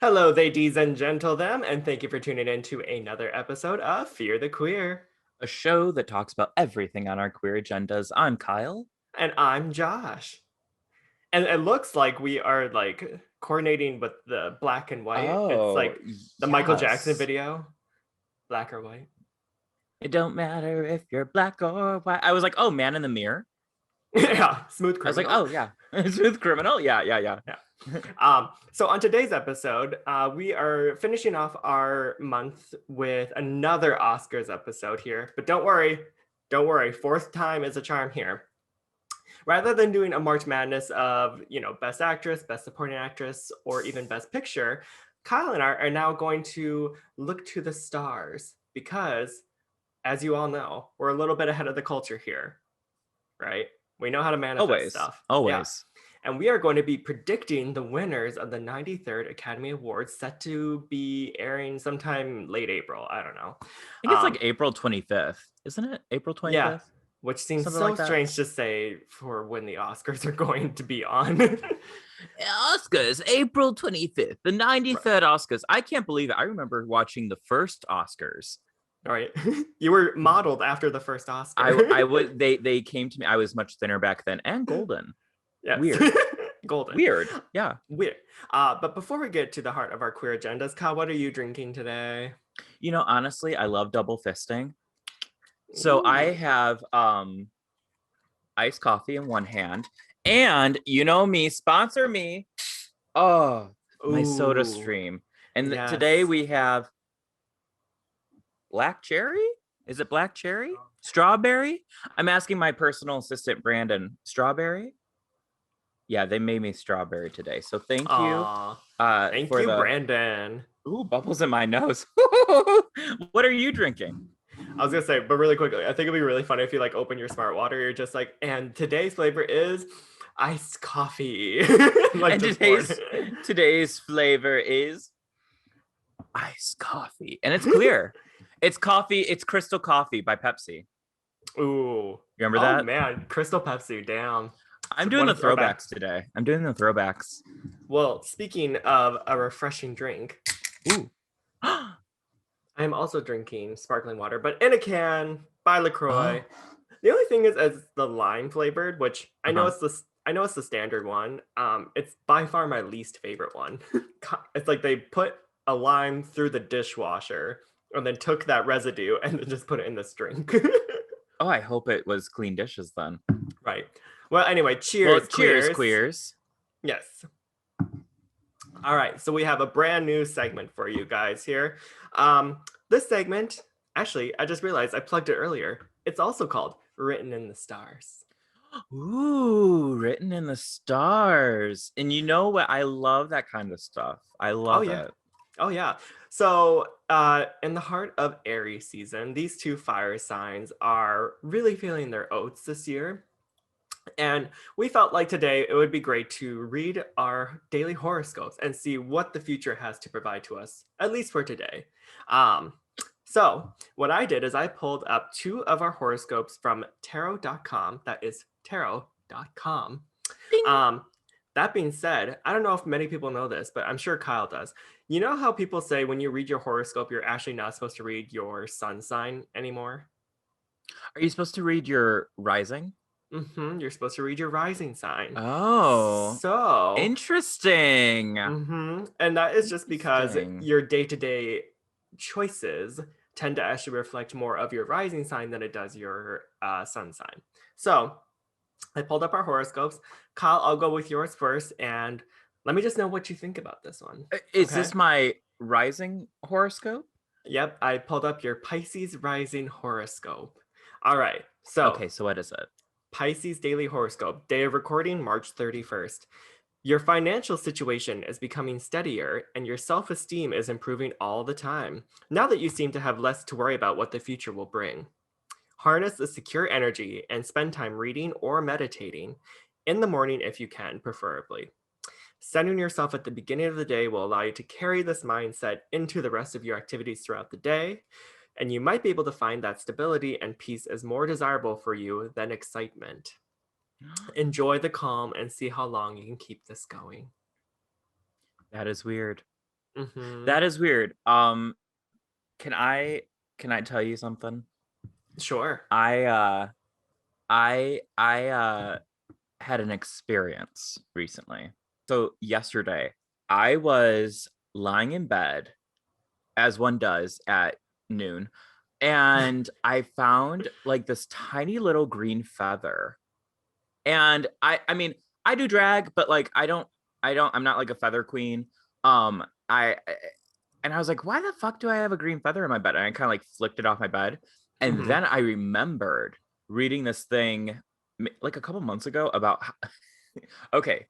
Hello, ladies and gentlemen, and thank you for tuning in to another episode of Fear the Queer. A show that talks about everything on our queer agendas. I'm Kyle. And I'm Josh. And it looks like we are coordinating with the black and white. It's Oh, like the Michael Jackson yes. video, black or white. It don't matter if you're black or white. I was like, oh, Man in the Mirror. Yeah, Smooth I was like, Criminal. oh, yeah. Smooth Criminal. Yeah, yeah, yeah. Yeah. So on today's episode, we are finishing off our month with another Oscars episode here. But don't worry, fourth time is a charm here. Rather than doing a March Madness of, Best Actress, Best Supporting Actress, or even Best Picture, Kyle and I are now going to look to the stars because, as you all know, we're a little bit ahead of the culture here, right? We know how to manifest Always. stuff. Yeah. Always. And we are going to be predicting the winners of the 93rd Academy Awards set to be airing sometime late April. I don't know. I think it's like April 25th, isn't it? April Yeah, 25th? which seems Something so like that. strange to say for when the Oscars are going to be on. Oscars, April 25th, the 93rd Oscars. I can't believe it. I remember watching the first Oscars. All right. You were modeled after the first Oscar. I would they came to me. I was much thinner back then and golden. Yes. Weird. Golden. Weird. Yeah. Weird. But before we get to the heart of our queer agendas, Kyle, what are you drinking today? Honestly, I love double fisting. So I have iced coffee in one hand, and me, sponsor me. Oh, my soda stream. And yes. today we have black cherry. Is it black cherry? Strawberry? I'm asking my personal assistant, Brandon. Strawberry? Yeah, they made me strawberry today. So thank you. Thank you, Brandon. Ooh, bubbles in my nose. What are you drinking? I was gonna say, but really quickly, I think it'd be really funny if you open your smart water, you're just like, and today's flavor is iced coffee. And today's flavor is iced coffee. And it's clear. It's coffee, it's Crystal Coffee by Pepsi. Ooh. Remember that? Oh man, Crystal Pepsi, damn. I'm doing the throwbacks today. I'm doing the throwbacks. Well, speaking of a refreshing drink, ooh. I am also drinking sparkling water, but in a can by LaCroix. The only thing is, as the lime flavored, which I know it's the standard one. It's by far my least favorite one. It's like they put a lime through the dishwasher and then took that residue and then just put it in this drink. Oh, I hope it was clean dishes then. Right. Well, anyway, cheers. Cheers, queers. Yes. All right, so we have a brand new segment for you guys here. This segment, actually, I just realized I plugged it earlier. It's also called Written in the Stars. Ooh, Written in the Stars. And you know what? I love that kind of stuff. I love it. Oh, yeah. So in the heart of Aries season, these two fire signs are really feeling their oats this year. And we felt like today it would be great to read our daily horoscopes and see what the future has to provide to us, at least for today. So what I did is I pulled up two of our horoscopes from tarot.com. That is tarot.com. That being said, I don't know if many people know this, but I'm sure Kyle does. You know how people say when you read your horoscope, you're actually not supposed to read your sun sign anymore? Are you supposed to read your rising? Mm-hmm. You're supposed to read your rising sign. Oh, so interesting. Mm-hmm. And that is just because your day-to-day choices tend to actually reflect more of your rising sign than it does your sun sign. So I pulled up our horoscopes. Kyle, I'll go with yours first, and let me just know what you think about this one. Is this my rising horoscope? Yep, I pulled up your Pisces rising horoscope. All right, so okay, so what is it? Pisces daily horoscope, day of recording, March 31st. Your financial situation is becoming steadier and your self-esteem is improving all the time, now that you seem to have less to worry about what the future will bring. Harness the secure energy and spend time reading or meditating, in the morning if you can, preferably. Centering yourself at the beginning of the day will allow you to carry this mindset into the rest of your activities throughout the day, and you might be able to find that stability and peace is more desirable for you than excitement. Enjoy the calm and see how long you can keep this going. That is weird. Mm-hmm. That is weird. Can I tell you something? Sure. I uh I had an experience recently. So yesterday, I was lying in bed as one does at noon, and I found like this tiny little green feather. And I mean, I do drag, but like I'm not like a feather queen. I and I was like, why the fuck do I have a green feather in my bed? And I kind of like flicked it off my bed. And Mm-hmm. then I remembered reading this thing like a couple months ago about okay,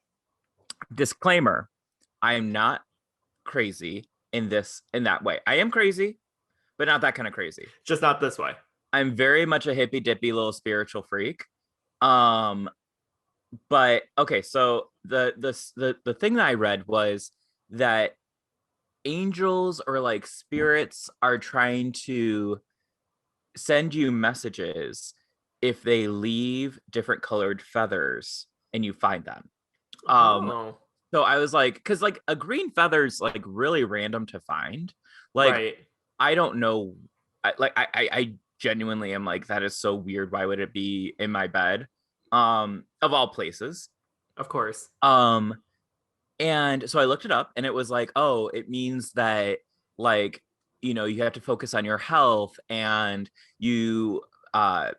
disclaimer, I am not crazy in that way. I am crazy, but not that kind of crazy. Just not this way. I'm very much a hippy dippy little spiritual freak. Um, but okay, so the thing that I read was that angels or like spirits are trying to send you messages if they leave different colored feathers and you find them. Um, Oh, so I was like, because like a green feather's like really random to find. Like right. I don't know. I genuinely am like, that is so weird. Why would it be in my bed? Of all places. Of course. Um, and so I looked it up and it was like, oh, it means that like, you have to focus on your health and you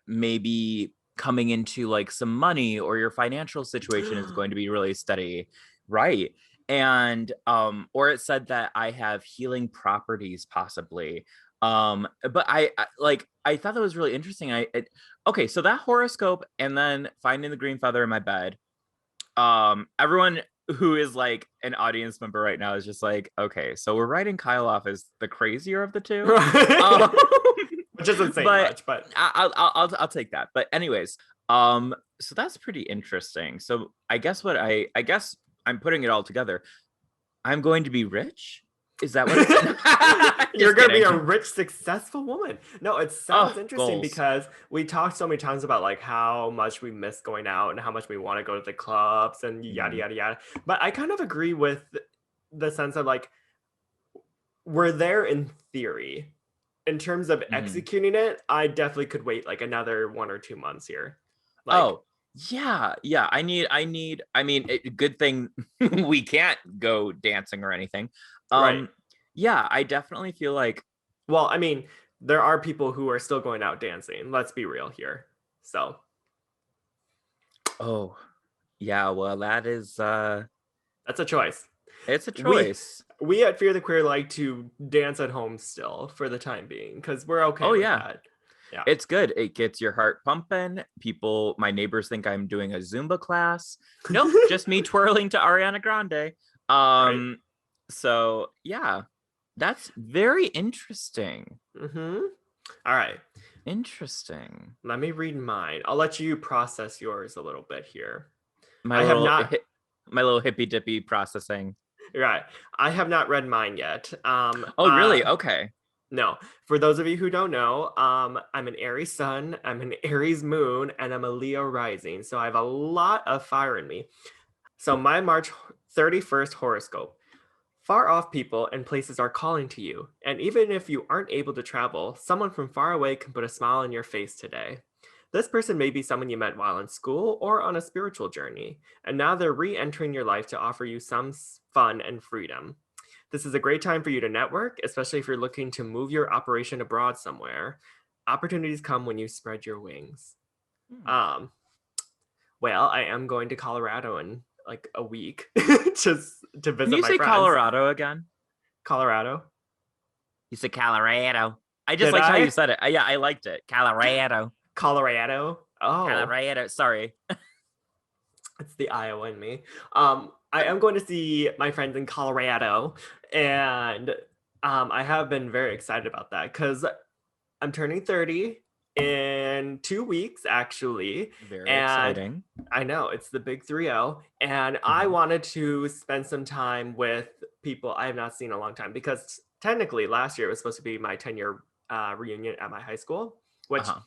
maybe coming into like some money or your financial situation is going to be really steady, right? And or it said that I have healing properties possibly. But I thought that was really interesting. Okay, so that horoscope and then finding the green feather in my bed, everyone who is like an audience member right now is just like, okay, so we're writing Kyle off as the crazier of the two. Right. um Which isn't saying but much, but I'll take that. But anyways, so that's pretty interesting. So I guess I'm putting it all together. I'm going to be rich. Is that what it said? you're Just gonna be a kidding. rich, successful woman. No, it sounds Oh, interesting goals. because we talked so many times about like how much we miss going out and how much we want to go to the clubs and yada Mhm. yada yada. But I kind of agree with the sense of like we're there in theory. In terms of Mhm. executing it, I definitely could wait like another 1 or 2 months here. Like, Oh, yeah. I mean, good thing we can't go dancing or anything. right. Um, yeah, I definitely feel like, Well, I mean, there are people who are still going out dancing. Let's be real here. So, oh, yeah, well, that is that's a choice. it's a We choice. we at Fear the Queer like to dance at home still for the time being because we're okay Oh with yeah. that. Yeah. It's good. It gets your heart pumping. My neighbors think I'm doing a Zumba class. Nope, just me twirling to Ariana Grande. Right. Um, so yeah, that's very interesting. Mm-hmm. All right. Interesting. Let me read mine. I'll let you process yours a little bit here. My I have little not my little hippy dippy processing. right. I have not read mine yet. Oh, really? Okay. No. For those of you who don't know, I'm an Aries sun, I'm an Aries moon, and I'm a Leo rising. So I have a lot of fire in me. So my March 31st horoscope. Far off people and places are calling to you, and even if you aren't able to travel, someone from far away can put a smile on your face today. This person may be someone you met while in school or on a spiritual journey, and now they're re entering your life to offer you some fun and freedom. This is a great time for you to network, especially if you're looking to move your operation abroad somewhere. Opportunities come when you spread your wings. Hmm. Um, well, I am going to Colorado in like a week just to Can visit you my say friends. Colorado again? Colorado. You said Colorado. I just Did liked how you I? said it. Yeah, I liked it. Colorado. Colorado. Oh, Colorado. Sorry. it's the Iowa in me. I am going to see my friends in Colorado, and I have been very excited about that because I'm turning 30 in 2 weeks, actually. Very And exciting. I know it's the big 3-0. And I Mhm. wanted to spend some time with people I have not seen in a long time because technically last year was supposed to be my 10-year reunion at my high school, which Uh-huh.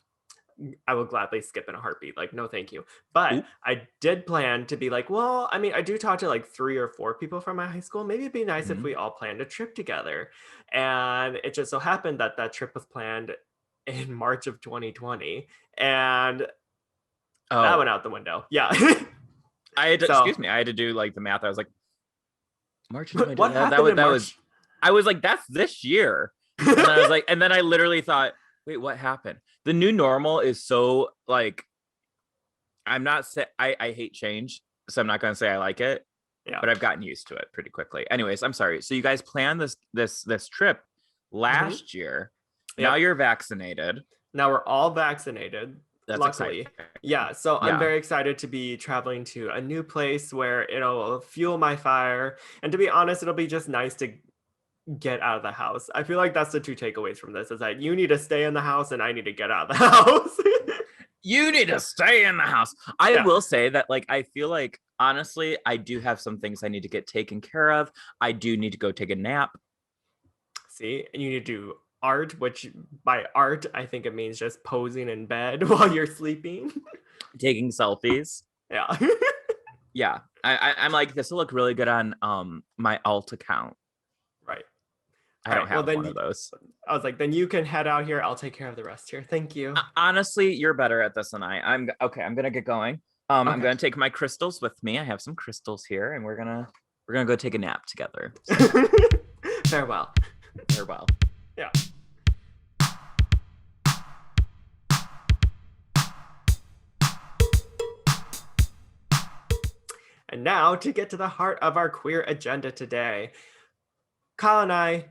I will gladly skip in a heartbeat. Like, no, thank you. But Oop. I did plan to be like, well, I mean, I do talk to like 3 or 4 people from my high school. Maybe it'd be nice if Mhm. we all planned a trip together. And it just so happened that that trip was planned in March of 2020. And that Oh, went out the window. Yeah. I had to, So, excuse me. I had to do like the math. I was like, March of 20. what happened in That was. March? I was like, that's this year. And then I was like, and then I literally thought, wait, what happened? The new normal is so like, I'm not say I hate change, so I'm not gonna say I like it, Yeah. but I've gotten used to it pretty quickly. Anyways, I'm sorry. So you guys planned this trip Hmm. last year. Now Yep. you're vaccinated. Now we're all vaccinated, That's exciting. luckily. Yeah, so I'm Yeah. very excited to be traveling to a new place where it'll fuel my fire. And to be honest, it'll be just nice to get out of the house. I feel like that's the two takeaways from this is that you need to stay in the house and I need to get out of the house. You need to stay in the house. I Yeah. will say that, like, I feel like honestly, I do have some things I need to get taken care of. I do need to go take a nap. See, and you need to do art, which by art, I think it means just posing in bed while you're sleeping. Taking selfies. Yeah. Yeah. I'm like, this will look really good on my alt account. Right. I All don't right. Well, have then one of those. I was like, then you can head out here. I'll take care of the rest here. Thank you. Honestly, you're better at this than I'm okay. I'm gonna get going. I'm Okay. gonna take my crystals with me. I have some crystals here, and we're gonna go take a nap together. So Farewell. farewell. Yeah. And now to get to the heart of our queer agenda today. Kyle and I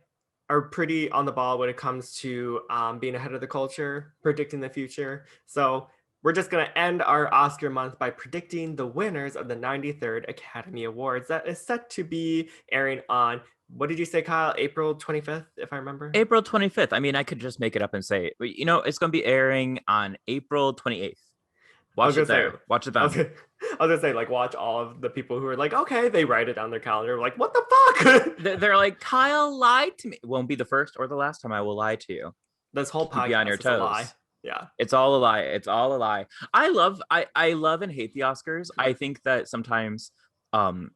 are pretty on the ball when it comes to being ahead of the culture, predicting the future. So we're just going to end our Oscar month by predicting the winners of the 93rd Academy Awards that is set to be airing on, what did you say, Kyle? April 25th, if I remember? April 25th. I mean, I could just make it up and say, but it's gonna be airing on April 28th. I was Watch gonna it say, there. Watch it I was then. gonna, I was gonna say, like, watch all of the people who are like, okay, they write it down their calendar, like, what the fuck? They're like, Kyle lied to me. It won't be the first or the last time I will lie to you. This whole Keep you on your podcast is a lie. toes. Yeah. It's all a lie. It's all a lie. I love and hate the Oscars. I think that sometimes um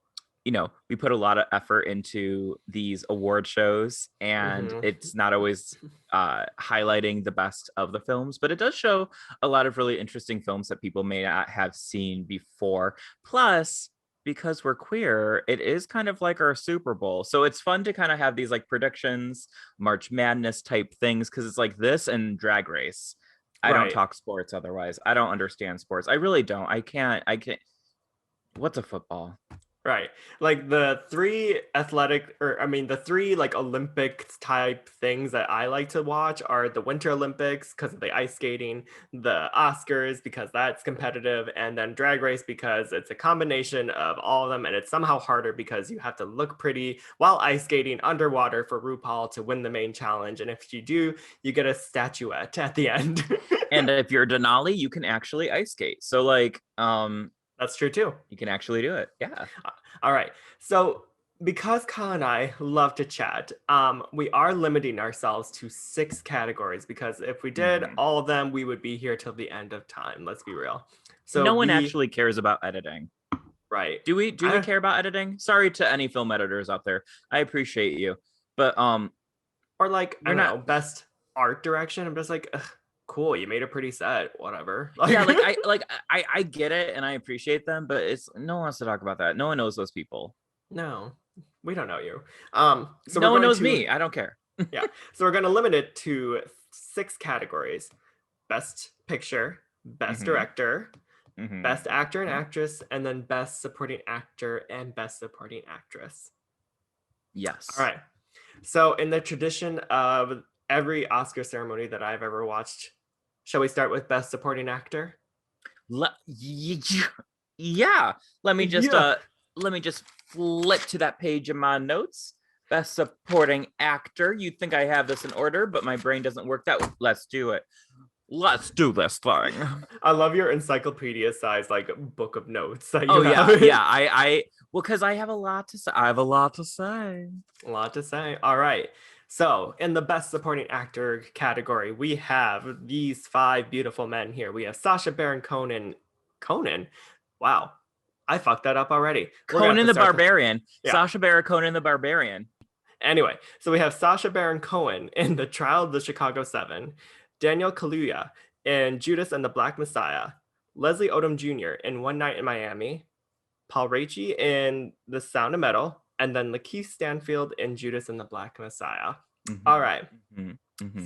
we put a lot of effort into these award shows and Hmm. it's not always highlighting the best of the films, but it does show a lot of really interesting films that people may not have seen before. Plus, because we're queer, it is kind of like our Super Bowl. So it's fun to kind of have these like predictions, March Madness type things, because it's like this and Drag Race. I don't Right. talk sports otherwise. I don't understand sports. I really don't. I can't. What's a football? Right. Like the three athletic, or I mean, the three like Olympic type things that I like to watch are the Winter Olympics because of the ice skating, the Oscars because that's competitive, and then Drag Race because it's a combination of all of them. And it's somehow harder because you have to look pretty while ice skating underwater for RuPaul to win the main challenge. And if you do, you get a statuette at the end. And if you're Denali, you can actually ice skate. So like, That's true too. you can actually do it. Yeah. All right. So because Kyle and I love to chat, we are limiting ourselves to 6 categories because if we did Mhm. all of them, we would be here till the end of time. Let's be real. So No one we, actually cares about editing. right. Do we I, care about editing? Sorry to any film editors out there. I appreciate you. But or like, I you're don't not know, best art direction. I'm just like, ugh, cool. You made a pretty set. Whatever. yeah, I get it and I appreciate them, but it's no one wants to talk about that. No one knows those people. No, we don't know you. So we're No one going knows to, me. I don't care. yeah. So we're going to limit it to 6 categories: best picture, best Hmm. director, Hmm. best actor and actress, and then best supporting actor and best supporting actress. All Yes. right. So, in the tradition of every Oscar ceremony that I've ever watched, shall we start with best supporting actor? Yeah. Let me just Yeah. flip to that page in my notes. Best supporting actor. You'd think I have this in order, but my brain doesn't work that way. Let's do it. Let's do this thing. I love your encyclopedia size like book of notes that you Oh have. yeah, yeah. Well, because I have a lot to say. I have a lot to say. A lot to say. All right. So, in the Best Supporting Actor category, we have these 5 beautiful men here. We have Sacha Baron Cohen. Conan? Wow. I fucked that up already. We're gonna have Conan to the start Barbarian. yeah. Sacha Baron Conan the Barbarian. Anyway, so we have Sacha Baron Cohen in The Trial of the Chicago Seven, Daniel Kaluuya in Judas and the Black Messiah, Leslie Odom Jr. in One Night in Miami, Paul Raci in The Sound of Metal, and then Lakeith Stanfield in Judas and the Black Messiah. All right.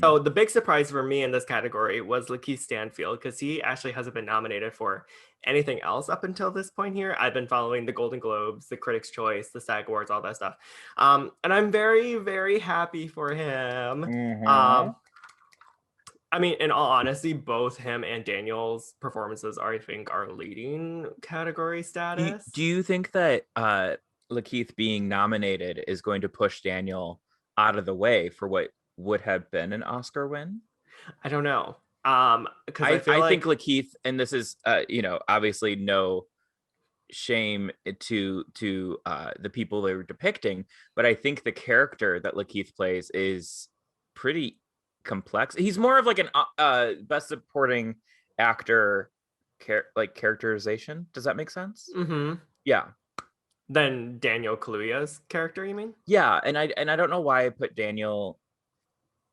So the big surprise for me in this category was Lakeith Stanfield because he actually hasn't been nominated for anything else up until this point here. I've been following the Golden Globes, the Critics' Choice, the SAG Awards, all that stuff. And I'm very, very happy for him. I mean, in all honesty, both him and Daniel's performances are, I think, are leading category status. Do you think that Lakeith being nominated is going to push Daniel out of the way for what would have been an Oscar win? I don't know. Because I feel think Lakeith, and this is obviously no shame to the people they were depicting, but I think the character that Lakeith plays is pretty complex. He's more of like an best supporting actor characterization. Does that make sense? Mm-hmm. Yeah. Then Daniel Kaluuya's character, you mean? Yeah, and I don't know why I put Daniel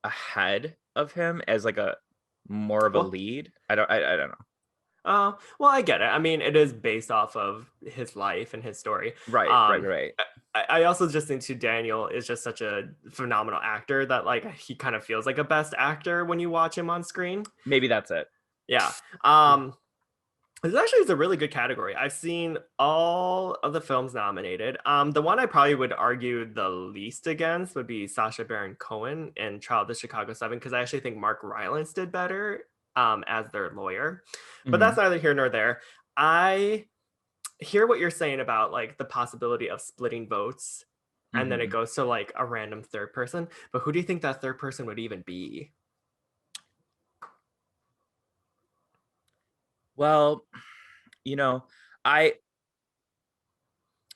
ahead of him as like a more of a lead. I don't know. Well, I get it. I mean, it is based off of his life and his story. Right. I also just think too Daniel is just such a phenomenal actor that like he kind of feels like a best actor when you watch him on screen. Maybe that's it. Yeah. This actually is a really good category. I've seen all of the films nominated. The one I probably would argue the least against would be Sacha Baron Cohen in Trial of the Chicago Seven, because I actually think Mark Rylance did better as their lawyer. But that's neither here nor there. I hear what you're saying about like the possibility of splitting votes, and then it goes to like a random third person. But who do you think that third person would even be? Well,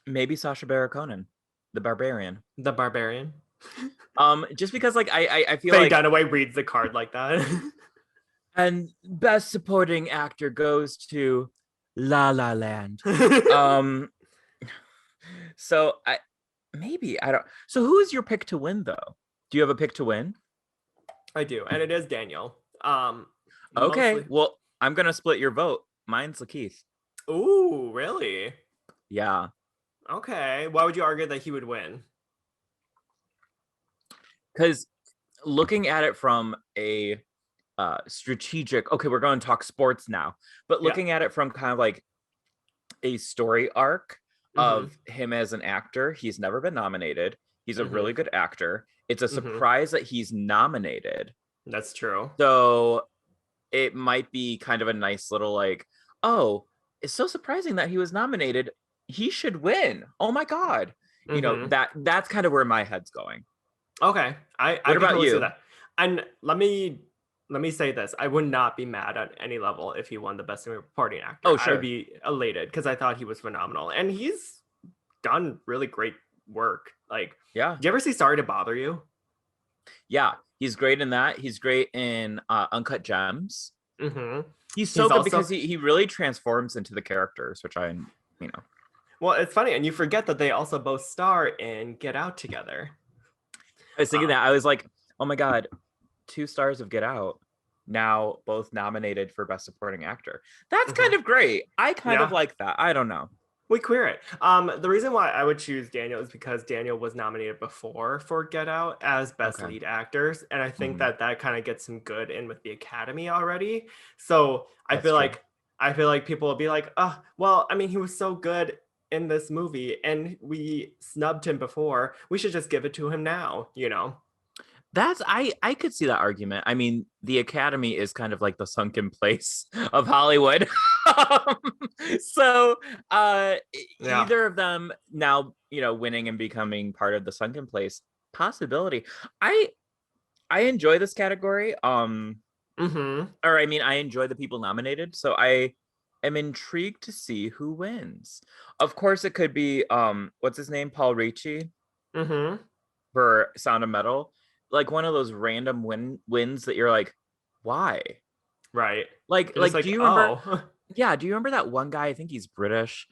maybe Sacha Baron Cohen, the Barbarian. The Barbarian? Just because like I feel Faye like Dunaway reads the card like that. and best supporting actor goes to La La Land. So I don't. So who is your pick to win though? Do you have a pick to win? I do, and it is Daniel. Okay, Mostly... well, I'm gonna split your vote. Mine's Lakeith. Ooh, really? Yeah. Okay. Why would you argue that he would win? Because looking at it from a strategic, okay, we're going to talk sports now, but looking at it from kind of like a story arc of him as an actor, he's never been nominated. He's a really good actor. It's a surprise that he's nominated. That's true. So it might be kind of a nice little like, oh, it's so surprising that he was nominated. He should win. Oh my God. That's kind of where my head's going. Okay. I what about totally you? see that. And let me say this. I would not be mad at any level if he won the best supporting actor. Oh, sure. I would be elated because I thought he was phenomenal. And he's done really great work. Like, yeah. Do you ever see Sorry to Bother You? Yeah. He's great in that. He's great in Uncut Gems. He's so good also... because he really transforms into the characters, which Well, it's funny. And you forget that they also both star in Get Out together. I was thinking that. I was like, oh my God, 2 stars of Get Out, now both nominated for Best Supporting Actor. That's kind of great. I kind of like that. I don't know. We queer it. The reason why I would choose Daniel is because Daniel was nominated before for Get Out as Best Lead Actors. And I think that kind of gets him good in with the Academy already. So I feel like people will be like, oh, well, I mean, he was so good in this movie and we snubbed him before. We should just give it to him now, That's I could see that argument. I mean, the Academy is kind of like the sunken place of Hollywood. So either of them now, winning and becoming part of the sunken place possibility. I enjoy this category. Or I mean, I enjoy the people nominated. So I am intrigued to see who wins. Of course, it could be what's his name, Paul Raci, for Sound of Metal. like one of those random wins that you're like, why? Right. You're just Like, do like, you remember? oh, Yeah, do you remember that one guy? I think he's British.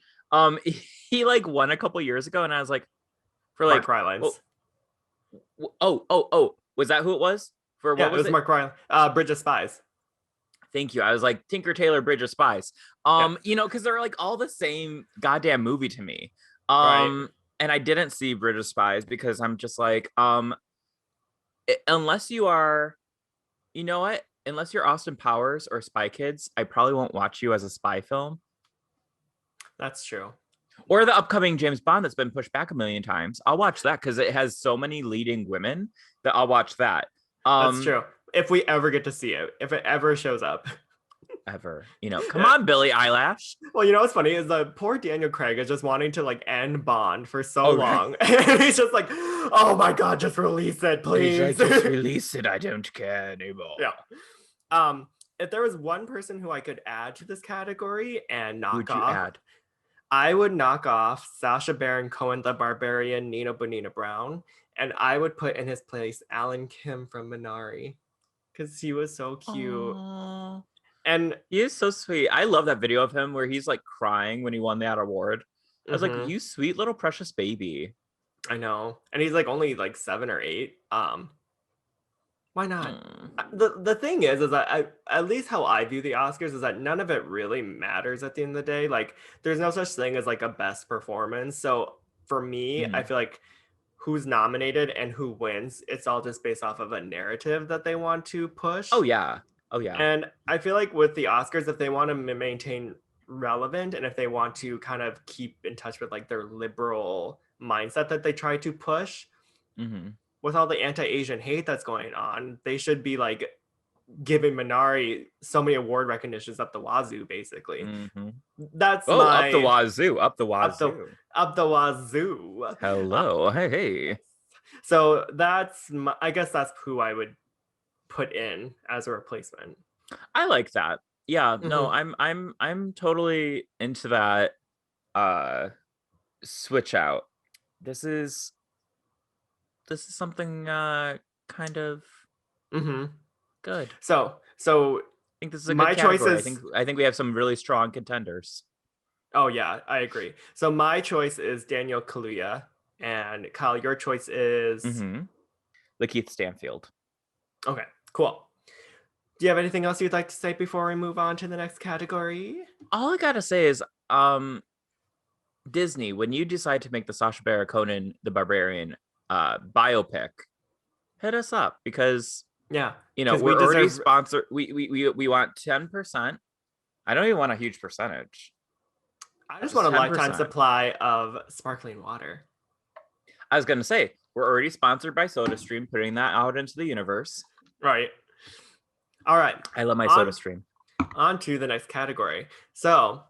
He like won a couple years ago, and I was like, for Mark like, Rylance. was that who it was? For Yeah, what it was was it? Mark Rylance. Bridge of Spies. Thank you. I was like Tinker Tailor Bridge of Spies. Yeah. Because they're like all the same goddamn movie to me. Right. And I didn't see Bridge of Spies because I'm just like, unless you are, you know what? Unless you're Austin Powers or Spy Kids, I probably won't watch you as a spy film. That's true. Or the upcoming James Bond that's been pushed back a million times. I'll watch that because it has so many leading women that I'll watch that. That's Um, true. If we ever get to see it, if it ever shows up. ever. Come on, Billie Eyelash. Well, what's funny is that poor Daniel Craig is just wanting to like end Bond for so Oh, right. long. And he's just like, oh my God, just release it, He's please. like, just release it. I don't care anymore. Yeah. If there was one person who I could add to this category and knock Who'd you off, add? I would knock off Sacha Baron Cohen, the Barbarian, Nina Bonina Brown, and I would put in his place Alan Kim from Minari because he was so cute. Aww. And He is so sweet. I love that video of him where he's like crying when he won that award. I was like, you sweet little precious baby. I know. And he's like only like 7 or 8. Why not? The thing is that at least how I view the Oscars is that none of it really matters at the end of the day. Like there's no such thing as like a best performance. So for me, I feel like who's nominated and who wins, it's all just based off of a narrative that they want to push. Oh yeah. Oh yeah. And I feel like with the Oscars, if they want to maintain relevant and if they want to kind of keep in touch with like their liberal mindset that they try to push, with all the anti-Asian hate that's going on, they should be like giving Minari so many award recognitions up the wazoo, basically. That's up the wazoo, up the wazoo, up the wazoo. Hello, hey. So I guess that's who I would put in as a replacement. I like that. Yeah, no, I'm totally into that switch out. This is something kind of good. So I think this is a my good category. choices. I think we have some really strong contenders. Oh yeah, I agree. So my choice is Daniel Kaluuya, and Kyle, your choice is Lakeith Stanfield. Okay, cool. Do you have anything else you'd like to say before we move on to the next category? All I gotta say is, Disney, when you decide to make the Sacha Baron Cohen the Barbarian biopic, hit us up because we're already sponsored. We want 10%. I don't even want a huge percentage. I just want a 10%. Lifetime supply of sparkling water. I was gonna say we're already sponsored by SodaStream, putting that out into the universe. Right. All right. I love my SodaStream. On to the next category. So,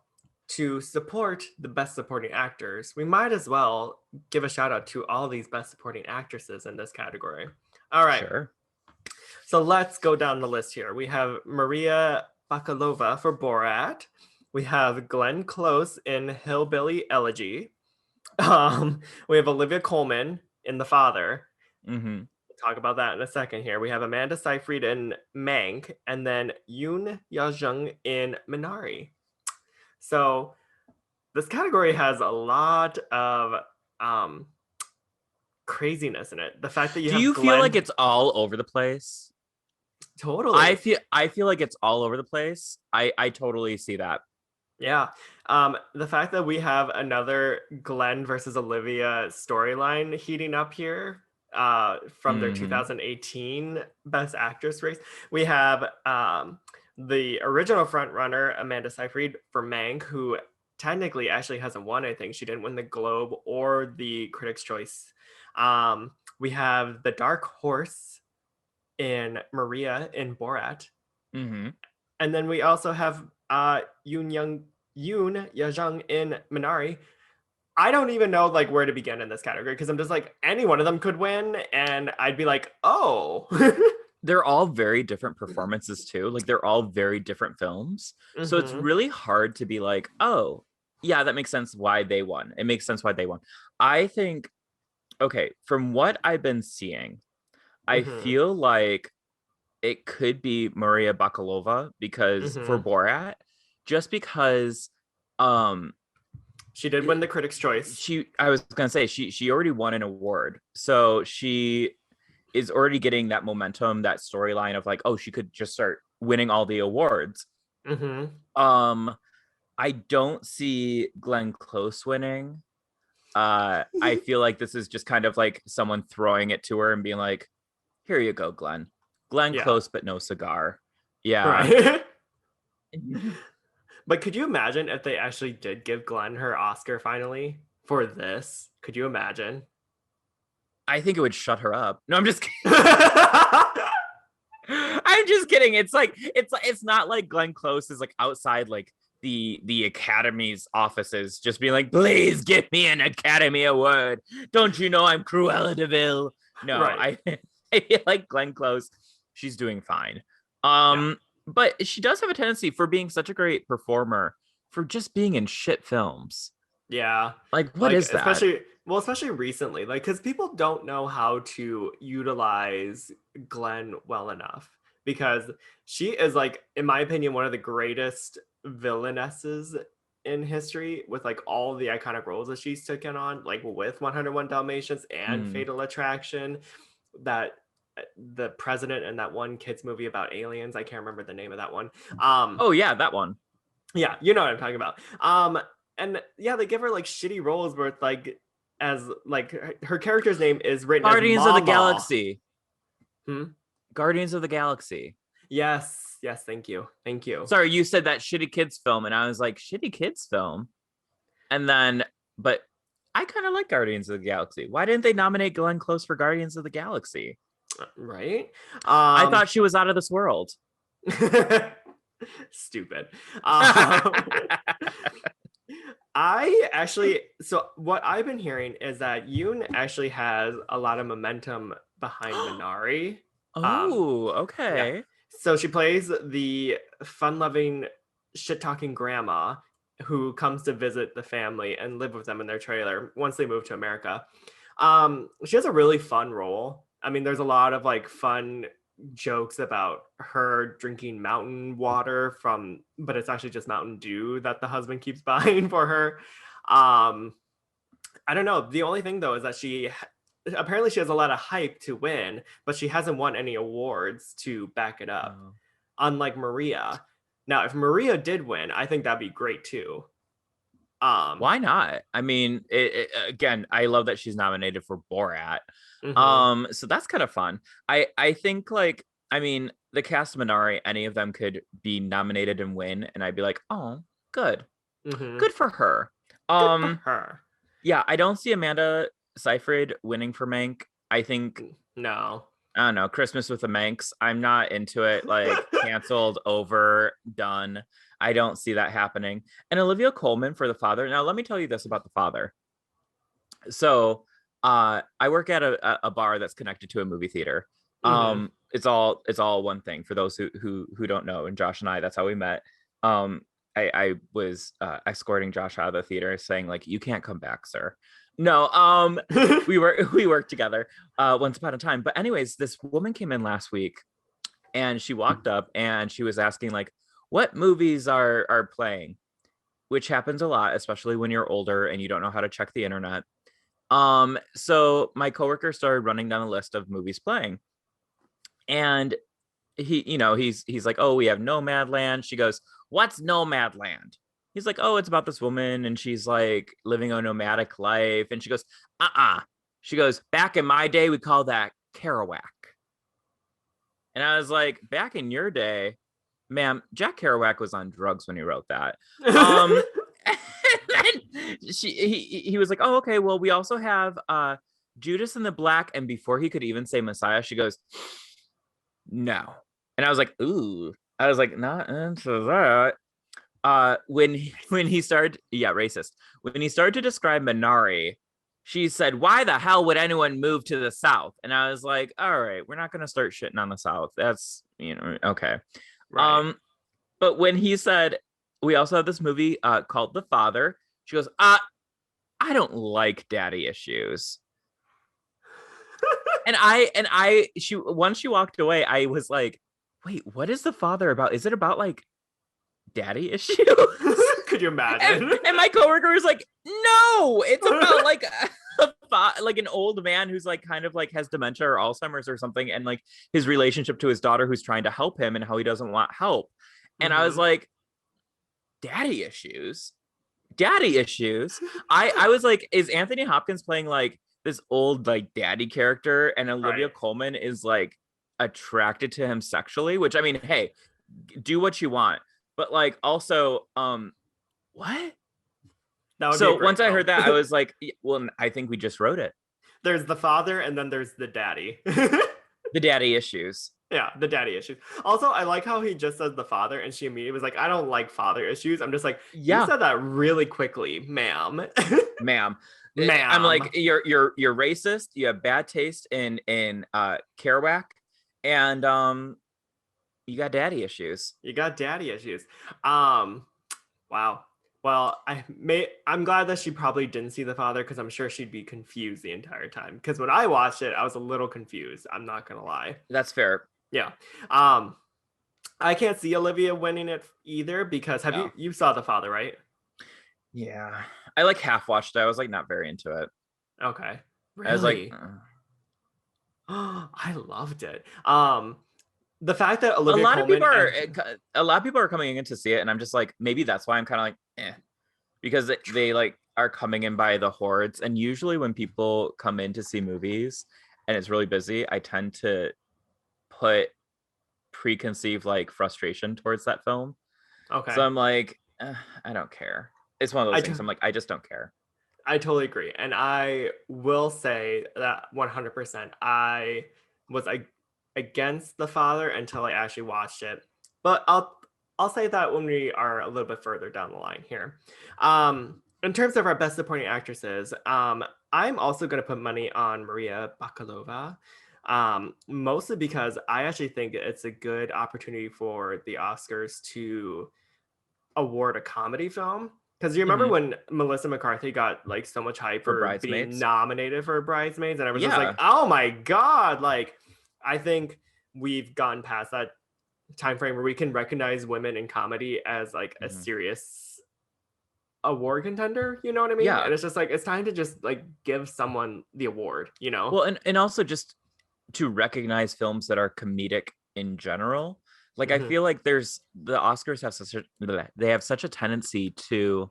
to support the best supporting actors, we might as well give a shout out to all these best supporting actresses in this category. All right. Sure. So let's go down the list here. We have Maria Bakalova for Borat. We have Glenn Close in Hillbilly Elegy. We have Olivia Colman in The Father. We'll talk about that in a second here. We have Amanda Seyfried in Mank, and then Yoon Ya-jung in Minari. So this category has a lot of craziness in it. The fact that you feel like it's all over the place? Totally. I feel like it's all over the place. I totally see that. Yeah. The fact that we have another Glenn versus Olivia storyline heating up here from their 2018 Best Actress race. We have the original frontrunner, Amanda Seyfried, for Mank, who technically actually hasn't won anything. She didn't win the Globe or the Critics' Choice. We have the Dark Horse in Maria in Borat. And then we also have Yoon Ya-jung in Minari. I don't even know like where to begin in this category because I'm just like any one of them could win and I'd be like, oh. They're all very different performances too. Like they're all very different films. So it's really hard to be like, oh, yeah, that makes sense why they won. It makes sense why they won. I think, okay, from what I've been seeing, I Mm-hmm. feel like it could be Maria Bakalova because for Mm-hmm. Borat, just because um She did win the Critics' Choice. she I was gonna say she already won an award. So she is already getting that momentum, that storyline of like, oh, she could just start winning all the awards. Mm-hmm. Um, I don't see Glenn Close winning. I feel like this is just kind of like someone throwing it to her and being like, here you go, Glenn. Glenn Yeah. Close, but no cigar. Yeah. Right. But could you imagine if they actually did give Glenn her Oscar finally for this? Could you imagine? I think it would shut her up. No, I'm just kidding. I'm just kidding. It's not like Glenn Close is like outside like the Academy's offices just being like, please give me an Academy Award. Don't you know I'm Cruella DeVille? No, Right. I feel like Glenn Close, she's doing fine. Yeah. But she does have a tendency for being such a great performer for just being in shit films. Yeah. Like, what Like is that? especially recently, like cuz people don't know how to utilize Glenn well enough because she is like in my opinion one of the greatest villainesses in history with like all the iconic roles that she's taken on like with 101 Dalmatians and Mm. Fatal Attraction that the president in that one kids movie about aliens. I can't remember the name of that one. Oh yeah, that one. Yeah, you know what I'm talking about. And yeah, they give her like shitty roles where it's like as like her character's name is written as Guardians of the Mama. Galaxy. Hmm? Guardians of the Galaxy. Yes, yes, thank you, thank you. Sorry, you said that shitty kids film, and I was like, shitty kids film. And then, but I kind of like Guardians of the Galaxy. Why didn't they nominate Glenn Close for Guardians of the Galaxy? Right? I thought she was out of this world. Stupid. Um, I actually, so what I've been hearing is that Yoon actually has a lot of momentum behind Minari. Um, Oh, yeah. okay. So she plays the fun-loving, shit-talking grandma who comes to visit the family and live with them in their trailer once they move to America. She has a really fun role. I mean, there's a lot of like fun jokes about her drinking mountain water from, but it's actually just Mountain Dew that the husband keeps buying for her. Um, I don't know. The only thing though is that she apparently she has a lot of hype to win, but she hasn't won any awards to back it up. Oh. Unlike Maria. Now, if Maria did win, I think that'd be great too. Um, Why not? I mean, again, I love that she's nominated for Borat. mhm. So that's kind of fun. I think like, I mean, the cast of Minari, any of them could be nominated and win, and I'd be like, oh, good, Mhm. good for her. Good for Um, her. yeah, I don't see Amanda Seyfried winning for Mank. I think No. I don't know, Christmas with the Manx. I'm not into it. Like canceled, over, done. I don't see that happening. And Olivia Colman for the father. Now, let me tell you this about the father. So, I work at a bar that's connected to a movie theater. Mhm. It's all one thing for those who don't know. And Josh and I, that's how we met. I was escorting Josh out of the theater, saying like, "You can't come back, sir." No, we worked together once upon a time. But anyways, this woman came in last week, and she walked up and she was asking like, "What movies are playing?" Which happens a lot, especially when you're older and you don't know how to check the internet. So my coworker started running down a list of movies playing, and he's like, "Oh, we have Nomadland." She goes, "What's Nomadland?" He's like, "Oh, it's about this woman and she's like living a nomadic life." And she goes, She goes, "Back in my day, we call that Kerouac." And I was like, "Back in your day, ma'am, Jack Kerouac was on drugs when he wrote that." Um, and then he was like, "Oh, okay. Well, we also have Judas and the Black." And before he could even say Messiah, she goes, "No." And I was like, "Ooh." I was like, "Not into that." When he started, yeah, racist. When he started to describe Minari, she said, "Why the hell would anyone move to the South?" And I was like, "All right, we're not gonna start shitting on the South. That's okay." Right. Um, but when he said, "We also have this movie called The Father," she goes, I don't like daddy issues." She once she walked away, I was like, wait, what is the father about? Is it about like daddy issues? Could you imagine? And my coworker was like, no, it's about like like an old man who's like kind of like has dementia or Alzheimer's or something, and like his relationship to his daughter who's trying to help him and how he doesn't want help. And I was like, daddy issues, daddy issues. I was like, is Anthony Hopkins playing like this old like daddy character, and Olivia Right. Colman is like attracted to him sexually? Which I mean, hey, do what you want, but like also, what? That would be a So great once I film. heard that, I was like, well, I think we just wrote it. There's the father, and then there's the daddy. The daddy issues. Yeah, the daddy issues. Also, I like how he just says the father, and she immediately was like, I don't like father issues. I'm just like, you Yeah, said that really quickly, ma'am. ma'am. I'm Ma'am. like, you're racist. You have bad taste in Kerouac, and you got daddy issues. You got daddy issues. Wow. Well, I'm glad that she probably didn't see the father, because I'm sure she'd be confused the entire time. Because when I watched it, I was a little confused. I'm not gonna lie. That's fair. Yeah. I can't see Olivia winning it either, because have No. you saw the father, right? Yeah. I like half watched it. I was like not very into it. Okay. I was like, Really? I loved it. The fact that a Olivia lot of people Colman are and a lot of people are coming in to see it, and I'm just like, maybe that's why I'm kind of like, because they like are coming in by the hordes. And usually when people come in to see movies and it's really busy, I tend to put preconceived like frustration towards that film. So okay. I'm like, I don't care. It's one of I those t- things. I'm like, I just don't care. I totally agree. And I will say that 100% I was against the father until I actually watched it. But I'll say that when we are a little bit further down the line here. In terms of our best supporting actresses, I'm also going to put money on Maria Bakalova. Mostly because I actually think it's a good opportunity for the Oscars to award a comedy film. Because you remember Mm-hmm. when Melissa McCarthy got like so much hype For for being Bridesmaids. nominated for Bridesmaids, and I was just like, Yeah. oh my god! Like, I think we've gotten past that time frame where we can recognize women in comedy as like a Mm-hmm. serious award contender. You know what I mean? Yeah. And it's just like it's time to just like give someone the award. You know? Well, and also just to recognize films that are comedic in general. Like I Hmm. feel like there's the Oscars have they have such a tendency to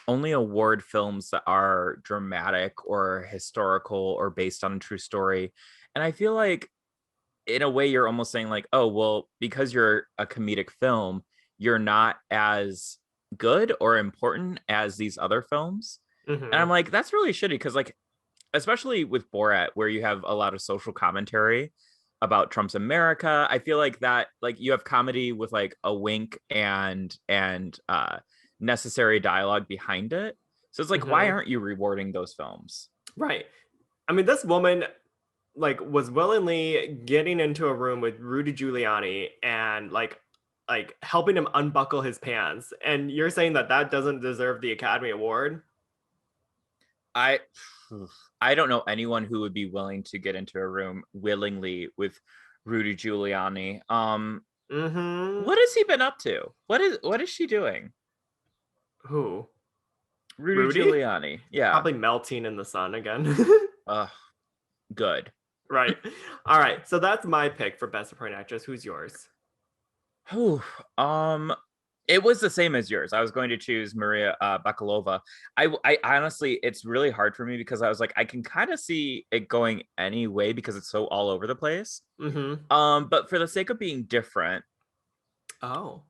only award films that are dramatic or historical or based on a true story. And I feel like in a way you're almost saying like, oh, well, because you're a comedic film, you're not as good or important as these other films. And I'm Hmm. like, that's really shitty because like especially with Borat, where you have a lot of social commentary about Trump's America. I feel like that, like you have comedy with like a wink and necessary dialogue behind it. So it's like, why Hmm. aren't you rewarding those films? Right. I mean, this woman like was willingly getting into a room with Rudy Giuliani and like helping him unbuckle his pants, and you're saying that that doesn't deserve the Academy Award? I I don't know anyone who would be willing to get into a room willingly with Rudy Giuliani. Mm-hmm. What has he been up to? What is she doing? Who? Rudy Rudy? Giuliani. Yeah. Probably melting in the sun again. Good. Right. All right. So that's my pick for best supporting actress. Who's yours? Whew. Um, it was the same as yours. I was going to choose Maria Bakalova. I honestly, it's really hard for me because I was like, I can kind of see it going any way because it's so all over the place. Mm-hmm. But for the sake of being different, Oh.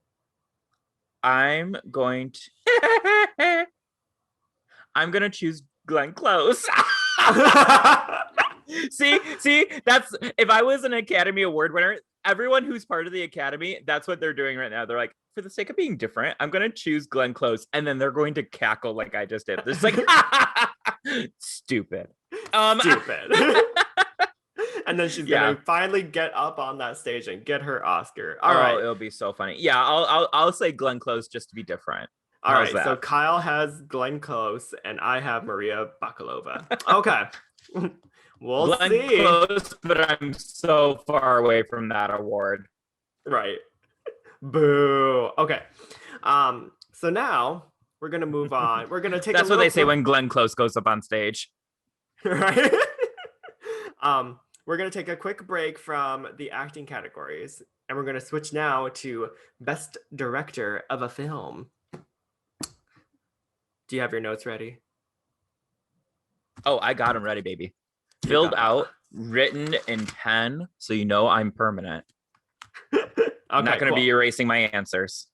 I'm going to I'm gonna choose Glenn Close. See, that's if I was an Academy Award winner, everyone who's part of the Academy, that's what they're doing right now. They're like, for the sake of being different, I'm gonna choose Glenn Close, and then they're going to cackle like I just did. It's like stupid. Stupid. And then she's Yeah. gonna finally get up on that stage and get her Oscar. All Oh, right. it'll be so funny. Yeah, I'll say Glenn Close just to be different. All How's right. So that? Kyle has Glenn Close and I have Maria Bakalova. Okay. We'll Glenn see. Close, but I'm so far away from that award. Right. Boo. Okay. So now we're gonna move on. We're gonna take a That's what little they say break. when Glenn Close goes up on stage. Right. We're gonna take a quick break from the acting categories, and we're gonna switch now to Best Director of a Film. Do you have your notes ready? Oh, I got him ready, baby. You Filled got them. out, written in pen, so you know I'm permanent. Not Okay, going to be cool. erasing my answers.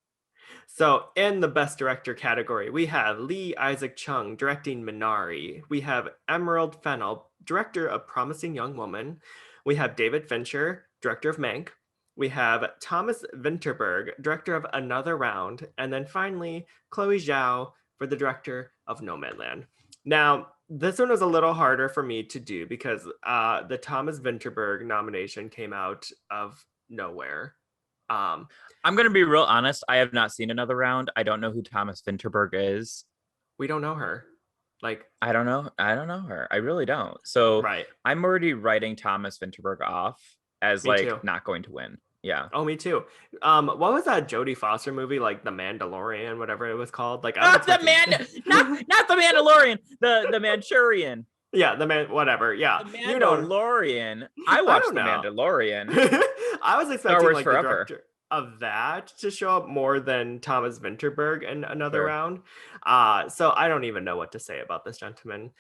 So, in the Best Director category, we have Lee Isaac Chung directing Minari. We have Emerald Fennell, director of Promising Young Woman. We have David Fincher, director of Mank. We have Thomas Vinterberg, director of Another Round. And then finally, Chloe Zhao for the director of Nomadland. Now, this one was a little harder for me to do because the Thomas Vinterberg nomination came out of nowhere. I'm going to be real honest. I have not seen Another Round. I don't know who Thomas Vinterberg is. We don't know her. Like, I don't know. I don't know her. I really don't. So right. I'm already writing Thomas Vinterberg off as Me like too. not going to win. Yeah. Oh, me too. What was that Jodie Foster movie, like The Mandalorian, whatever it was called? Like, I was Not the expecting. man, not the Mandalorian, the Manchurian. Yeah, the man, whatever. Yeah, The you know, Mandalorian. I I watched don't The know. Mandalorian. I was Star expecting Wars like the Forever. director of that to show up more than Thomas Vinterberg in Another Sure. Round. So I don't even know what to say about this gentleman.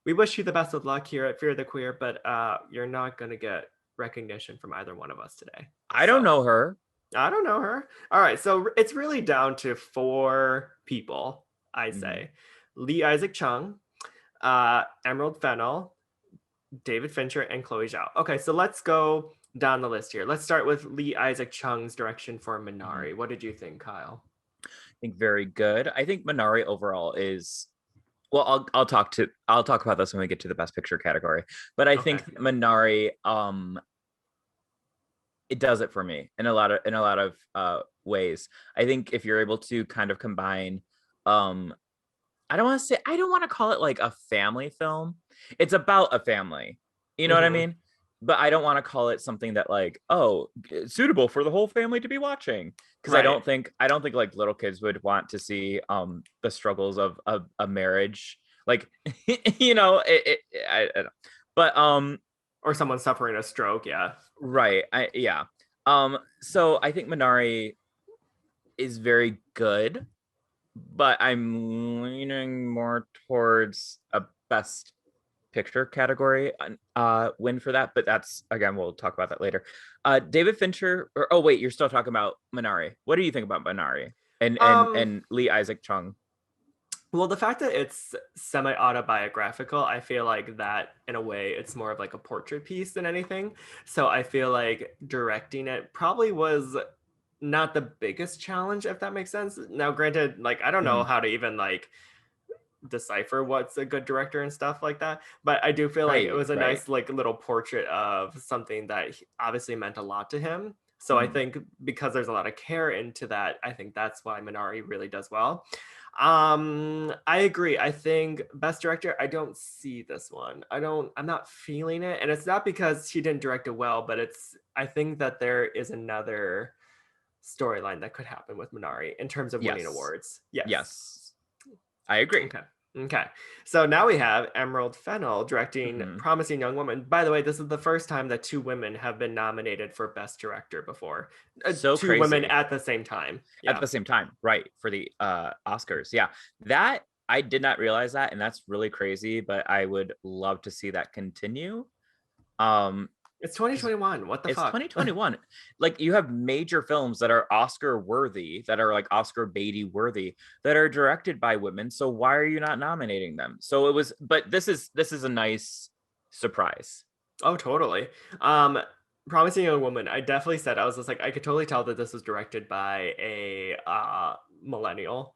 We wish you the best of luck here at Fear the Queer, but you're not gonna get recognition from either one of us today. I don't So know her. I don't know her. All right, so it's really down to four people, I Mhm. say. Lee Isaac Chung, Emerald Fennell, David Fincher, and Chloe Zhao. Okay, so let's go down the list here. Let's start with Lee Isaac Chung's direction for Mhm. Minari. What did you think, Kyle? I think very good. I think Minari overall is well. I'll talk about this when we get to the best picture category. But I Okay. think Minari it does it for me in a lot of ways. I think if you're able to kind of combine I don't want to call it like a family film. It's about a family. You know what I Mm-hmm. mean? But I don't want to call it something that like, oh, suitable for the whole family to be watching. Because Right. I don't think like little kids would want to see the struggles of a marriage. Like, you know, I don't. But Or someone suffering a stroke. Yeah. right. Yeah. So I think Minari is very good, but I'm leaning more towards a best picture category win for that. But that's again, we'll talk about that later. David Fincher, or oh wait, you're still talking about Minari. What do you think about Minari and Um, Lee Isaac Chung? Well, the fact that it's semi-autobiographical, I feel like that in a way it's more of like a portrait piece than anything. So I feel like directing it probably was not the biggest challenge, if that makes sense. Now, granted, like I don't know Mhm. how to even like decipher what's a good director and stuff like that, but I do feel like it Right, was a right. nice like little portrait of something that obviously meant a lot to him. So I Mhm. think because there's a lot of care into that, I think that's why Minari really does well. I agree. I think best director, I don't see this one. I'm not feeling it. And it's not because he didn't direct it well, but I think that there is another storyline that could happen with Minari in terms of winning Yes, awards. Yes. yes, I agree. Okay. Okay. So now we have Emerald Fennell directing Mhm. Promising Young Woman. By the way, this is the first time that two women have been nominated for Best Director before. So Two women crazy at the same time. at Yeah. the same time, right? For the Oscars, yeah. That I did not realize that, and that's really crazy. But I would love to see that continue. Um, It's because 2021. What the it's fuck? 2021. Like you have major films that are Oscar worthy, that are like Oscar Beatty worthy, that are directed by women. So why are you not nominating them? So it was, but this is a nice surprise. Oh, totally. Um, Promising Young Woman, I definitely said I was just like I could totally tell that this was directed by a millennial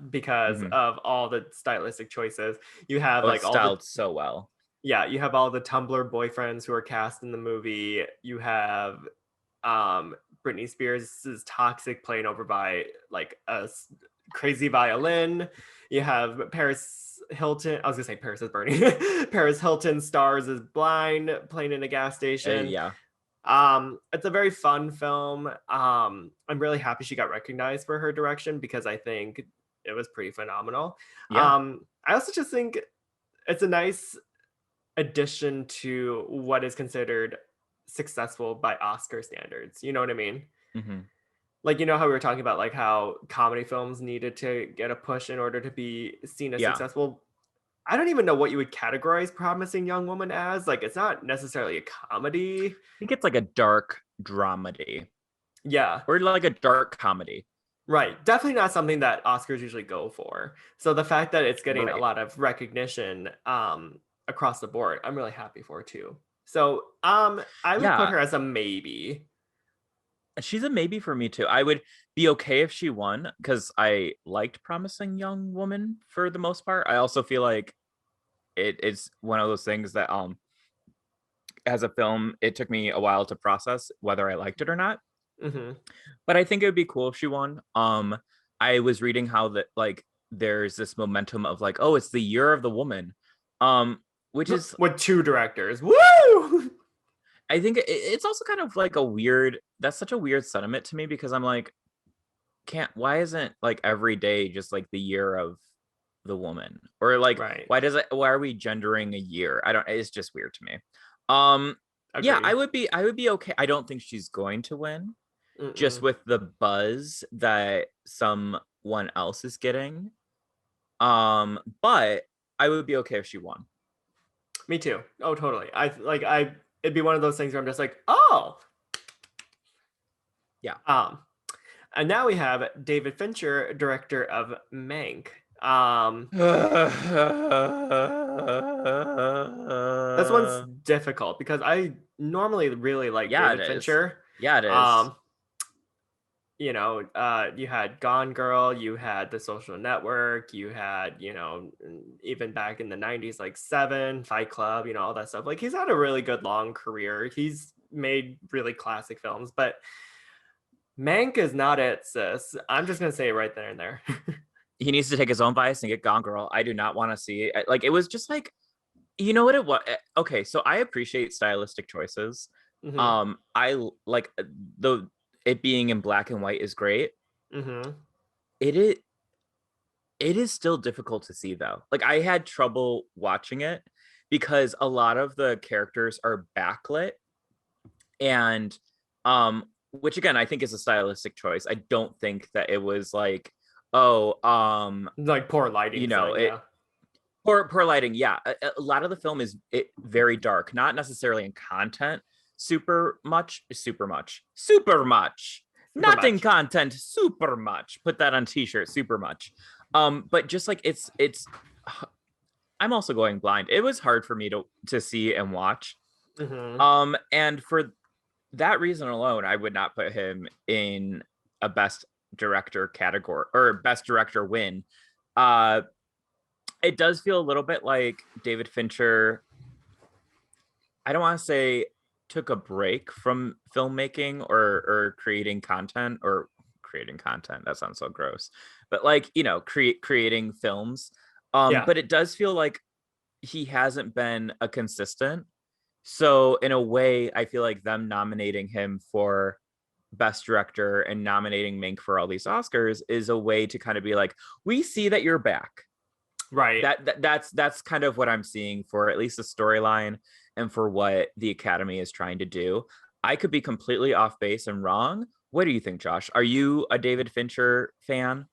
because Mhm. of all the stylistic choices. You have Oh, like it's all the styled so well. yeah, you have all the Tumblr boyfriends who are cast in the movie. You have um Britney Spears' toxic playing over by like crazy violin. You have Paris Hilton. I was gonna say Paris is Burning. Paris Hilton stars as blind, playing in a gas station. Yeah. It's a very fun film. I'm really happy she got recognized for her direction because I think it was pretty phenomenal. Yeah. I also just think it's a nice addition to what is considered successful by Oscar standards. You know what I mean? Hmm. Like, you know how we were talking about like how comedy films needed to get a push in order to be seen as Yeah. successful. I don't even know what you would categorize Promising Young Woman as. Like, it's not necessarily a comedy. I think it's like a dark dramedy Yeah, or like a dark comedy. right. Definitely not something that Oscars usually go for. So the fact that it's getting a Right. lot of recognition across the board, I'm really happy for too. So I would put Yeah. her as a maybe. She's a maybe for me too. I would be okay if she won because I liked Promising Young Woman for the most part. I also feel like it's one of those things that as a film, it took me a while to process whether I liked it or not. Hmm. But I think it would be cool if she won. I was reading how that like there's this momentum of like, oh, it's the year of the woman. Which is With two directors. Woo! I think it's also kind of like a weird that's such a weird sentiment to me because I'm like, can't why isn't like every day just like the year of the woman? Or like Right. why are we gendering a year? I don't it's just weird to me. Um yeah, Agree. I would be okay. I don't think she's going to win just Mm-mm. with the buzz that someone else is getting. But I would be okay if she won. Me too. Oh, totally. It'd be one of those things where I'm just like, oh. Yeah. Um, and now we have David Fincher, director of Mank. This one's difficult because I normally really like Yeah, it David is. Fincher. Yeah, it is. Um, you had Gone Girl, you had The Social Network, you had, even back in the 90s, like Seven, Fight Club, all that stuff. Like he's had a really good long career. He's made really classic films, but Mank is not it, sis. I'm just gonna say it right there and there. He needs to take his own bias and get Gone Girl. I do not want to see it. Like it was just like, you know what it was? Okay, so I appreciate stylistic choices. Hmm. I like the it being in black and white is great. Hmm. It is it is still difficult to see though. Like I had trouble watching it because a lot of the characters are backlit and which again I think is a stylistic choice. I don't think that it was like oh Like poor lighting you know design, it yeah. poor lighting. Yeah, a lot of the film is very dark, not necessarily in content super much, Super not in much. content super much. Put that on t-shirt super much. But just like it's I'm also going blind. It was hard for me to see and watch. Hmm. And for that reason alone, I would not put him in a best director category or best director win. Uh, it does feel a little bit like David Fincher. I don't want to say took a break from filmmaking or creating content. That sounds so gross, but like creating films. Yeah. But it does feel like he hasn't been a consistent. So in a way, I feel like them nominating him for best director and nominating Mink for all these Oscars is a way to kind of be like, we see that you're back. Right. That's kind of what I'm seeing for at least the storyline and for what the Academy is trying to do. I could be completely off base and wrong. What do you think, Josh? Are you a David Fincher fan?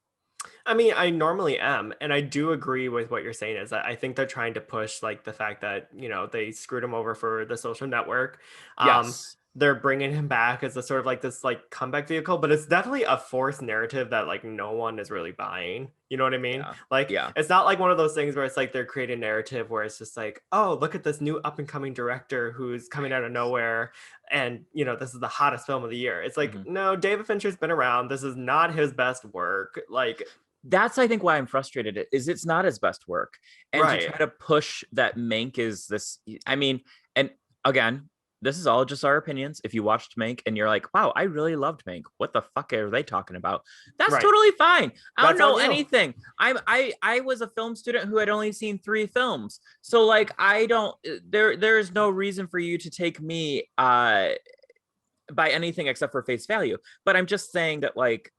I mean, I normally am, and I do agree with what you're saying. Is that I think they're trying to push like the fact that they screwed him over for The Social Network. Yes. They're bringing him back as a sort of like this like comeback vehicle, but it's definitely a forced narrative that like no one is really buying. You know what I mean? Yeah. Like Yeah. it's not like one of those things where it's like they're creating a narrative where it's just like, oh, look at this new up and coming director who's coming out of nowhere, and this is the hottest film of the year. It's like, Mhm. no, David Fincher's been around. This is not his best work. Like, That's I think why I'm frustrated is it's not his best work. And to right. try to push that Mank is this I mean, and again, this is all just our opinions. If you watched Mank and you're like, wow, I really loved Mank. What the fuck are they talking about? That's Right. totally fine. I don't That's on know you. anything. I was a film student who had only seen 3 films. So like I don't there's no reason for you to take me by anything except for face value. But I'm just saying that like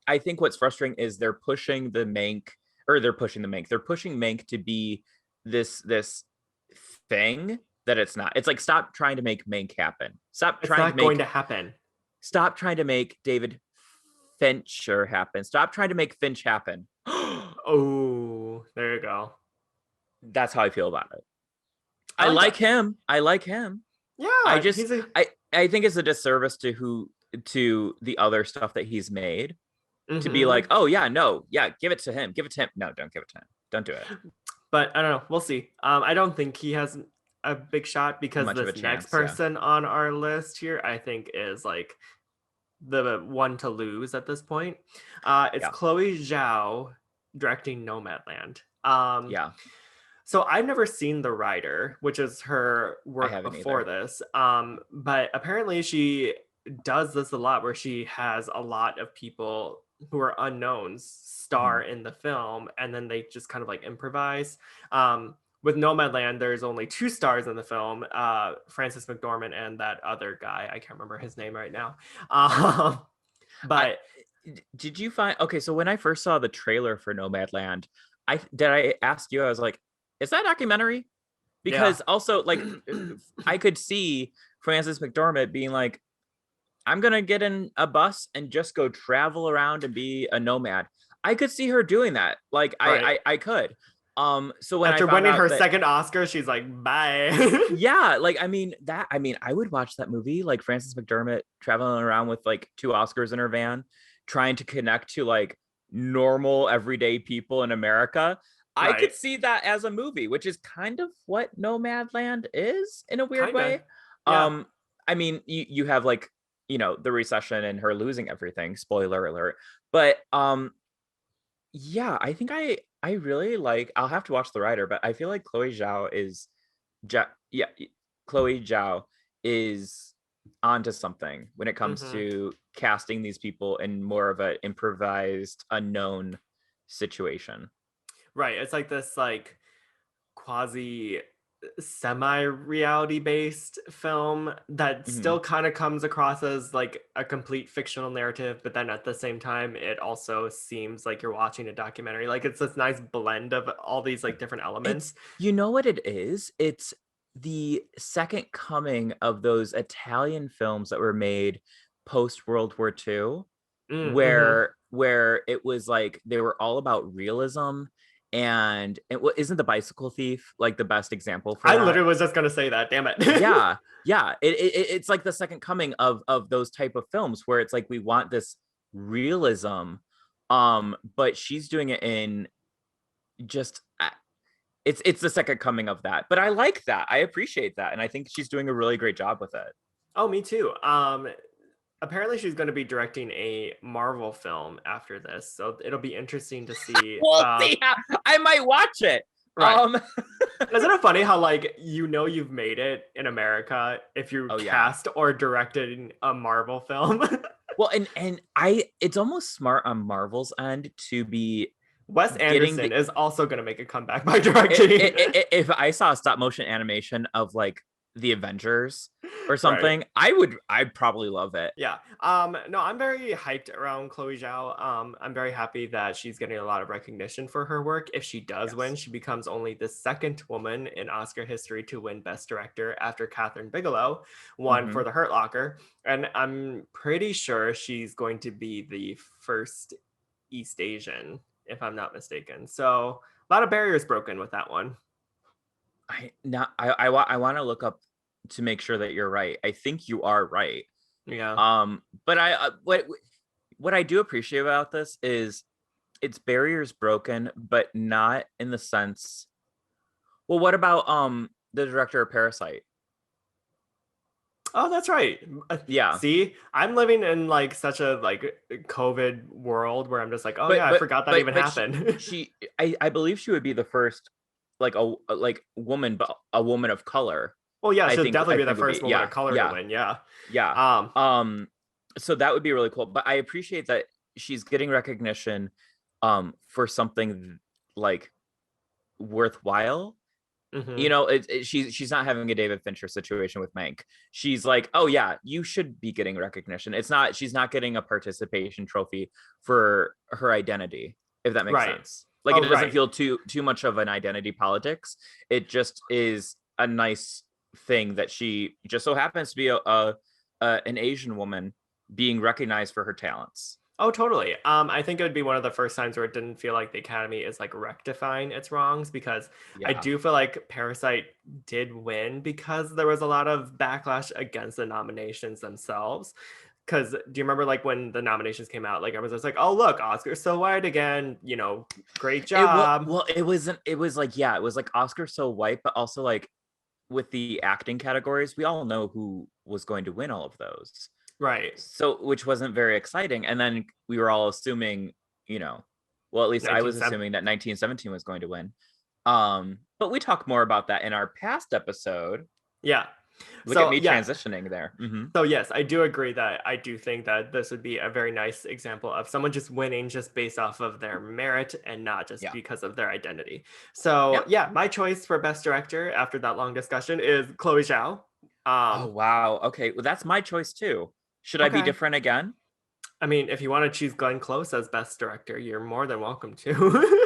I think what's frustrating is they're pushing the Mank or they're pushing the Mank. They're pushing Mank to be this thing that it's not. It's like stop trying to make Mank happen. It's not going to happen. Stop trying to make David Fincher happen. Stop trying to make Finch happen. Oh, there you go. That's how I feel about it. I I like like that. him. I like him. I Yeah, just he's a I think it's a disservice to the other stuff that he's made to be like, mm-hmm. oh yeah, no, yeah, give it to him. Give it to him. No, don't give it to him. Don't do it. But I don't know. We'll see. I don't think he has a big shot because Much of a this next chance, yeah. person on our list here, I think, is like the one to lose at this point. It's Yeah. Chloe Zhao directing Nomadland. Yeah. So I've never seen The Rider, which is her I work haven't before either. this. But apparently she does this a lot where she has a lot of people who are unknowns Mhm. star in the film and then they just kind of like improvise. With Nomadland, there's only 2 stars in the film, Francis McDormand and that other guy. I can't remember his name right now. Um, I but did you find okay, so when I first saw the trailer for Nomadland, I ask you, I was like, is that a documentary? yeah, Because also like I could see Francis McDormand being like, I'm gonna get in a bus and just go travel around and be a nomad. I could see her doing that. Like right. I could. So when I After found winning out her that second Oscar, she's like, bye. yeah, like I mean I would watch that movie, like Frances McDermott traveling around with like 2 Oscars in her van, trying to connect to like normal everyday people in America. I Right. could see that as a movie, which is kind of what Nomadland is in a weird Kinda. way. Yeah. Um, I mean, you have like, the recession and her losing everything, spoiler alert. But yeah, I think I really like I'll have to watch The Rider, but I feel like yeah, Chloe Zhao is onto something when it comes Hmm. to casting these people in more of an improvised, unknown situation. Right. It's like this like quasi semi-reality based film that Mhm. still kind of comes across as like a complete fictional narrative, but then at the same time it also seems like you're watching a documentary. Like it's this nice blend of all these like different It's elements. you know what it is? It's the second coming of those Italian films that were made post World War II, Mm-hmm. where it was like they were all about realism, and isn't The Bicycle Thief like the best example for I that? literally was just gonna say that, damn it. Yeah, yeah. It's like the second coming of those type of films where it's like we want this realism, but she's doing it in just it's the second coming of that. But I like that. I appreciate that, and I think she's doing a really great job with it. Oh, me too. Apparently she's going to be directing a Marvel film after this, so it'll be interesting to see. We'll see how I might watch it. Right. Um, Isn't it funny how like you've made it in America if you oh yeah. cast or directed a Marvel film? Well, and I it's almost smart on Marvel's end to be Wes getting Anderson the is also going to make a comeback by directing. if I saw a stop motion animation of like the Avengers or Right. something, I'd probably love it. Yeah. No, I'm very hyped around Chloe Zhao. I'm very happy that she's getting a lot of recognition for her work. If she does win, Yes. she becomes only the second woman in Oscar history to win Best Director after Catherine Bigelow won Hmm. for The Hurt Locker. And I'm pretty sure she's going to be the first East Asian, if I'm not mistaken. So a lot of barriers broken with that one. I not I want to look up to make sure that you're right. I think you are right. Yeah. But what I do appreciate about this is it's barriers broken, but not in the sense. Well, what about the director of Parasite? Oh, that's right. Yeah, See, I'm living in like such a like COVID world where I'm just like, oh but yeah, I but forgot that but even but happened. I believe she would be the first like a like woman, but a woman of color. Well, yeah, I she'll think definitely be the would be first woman of color to win. Yeah. yeah. Um, So that would be really cool. But I appreciate that she's getting recognition for something like worthwhile. You mhm. know, she's not having a David Fincher situation with Mank. She's like, oh yeah, you should be getting recognition. She's not getting a participation trophy for her identity, if that makes Right. sense. Like, it Oh, doesn't right. feel too much of an identity politics. It just is a nice thing that she just so happens to be an Asian woman being recognized for her talents. Oh, totally. I think it would be one of the first times where it didn't feel like the Academy is like rectifying its wrongs because I Yeah. do feel like Parasite did win because there was a lot of backlash against the nominations themselves. Because do you remember like when the nominations came out, like I was just like, oh look, Oscar's so white again, great job. It was like, yeah, it was like Oscar so white, but also like with the acting categories, we all know who was going to win all of those. Right. So, which wasn't very exciting. And then we were all assuming, well, at least I was 1970. assuming that 1917 was going to win. But we talk more about that in our past episode. Yeah. Look at So me yeah, transitioning there. So yes, I do agree that I do think that this would be a very nice example of someone just winning just based off of their merit and not just Yeah. because of their identity. So Yep. yeah, my choice for best director after that long discussion is Chloe Zhao. Oh, wow. Okay. Well, that's my choice too. Should I be Okay. different again? I mean, if you want to choose Glenn Close as best director, you're more than welcome to.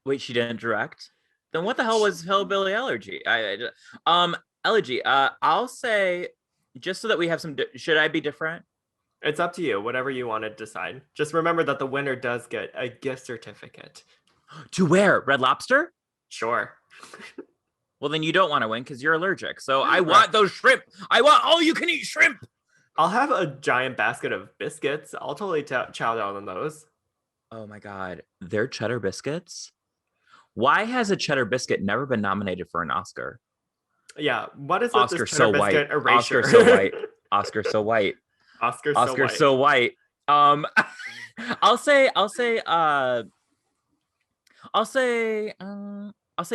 Wait, she didn't direct? Then what the hell was Hillbilly Elegy? Elegy. I'll say, just so that we have some. Should I be different? It's up to you, whatever you want to decide. Just remember that the winner does get a gift certificate. To where? Red Lobster? Sure. Well, then you don't want to win because you're allergic. So I Right. want those shrimp. I want all you can eat shrimp. I'll have a giant basket of biscuits. I'll totally chow down on those. Oh my God. They're cheddar biscuits? Why has a cheddar biscuit never been nominated for an Oscar? Yeah, what is with this Oscar cheddar so white. biscuit erasure? Oscar so white. Oscar so white. Oscar so Oscar white. so white. Um I'll say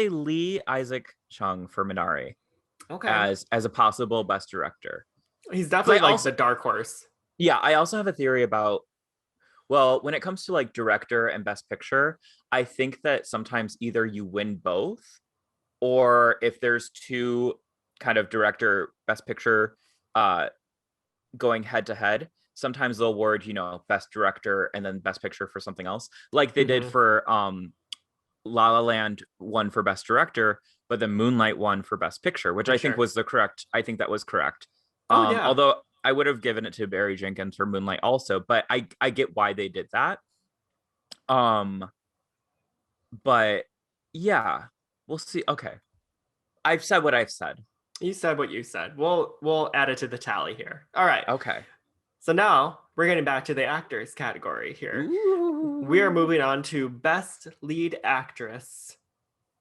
Lee Isaac Chung for Minari Okay. as a possible best director. He's 'Cause I definitely like also the dark horse. Yeah, I also have a theory about, well, when it comes to like director and best picture, I think that sometimes either you win both, or if there's two kind of director best picture uh going head to head, sometimes they'll award, best director and then best picture for something else. Like they did Mhm. for La La Land won for best director, but then Moonlight won for best picture, which For I think sure. was the correct. I think that was correct. Oh yeah. Although I would have given it to Barry Jenkins for Moonlight also, but I get why they did that. Um, but yeah, we'll see. Okay, I've said what I've said. You said what you said. We'll add it to the tally here. All right. Okay. So now we're getting back to the actors category here. We are Ooh. moving on to best lead actress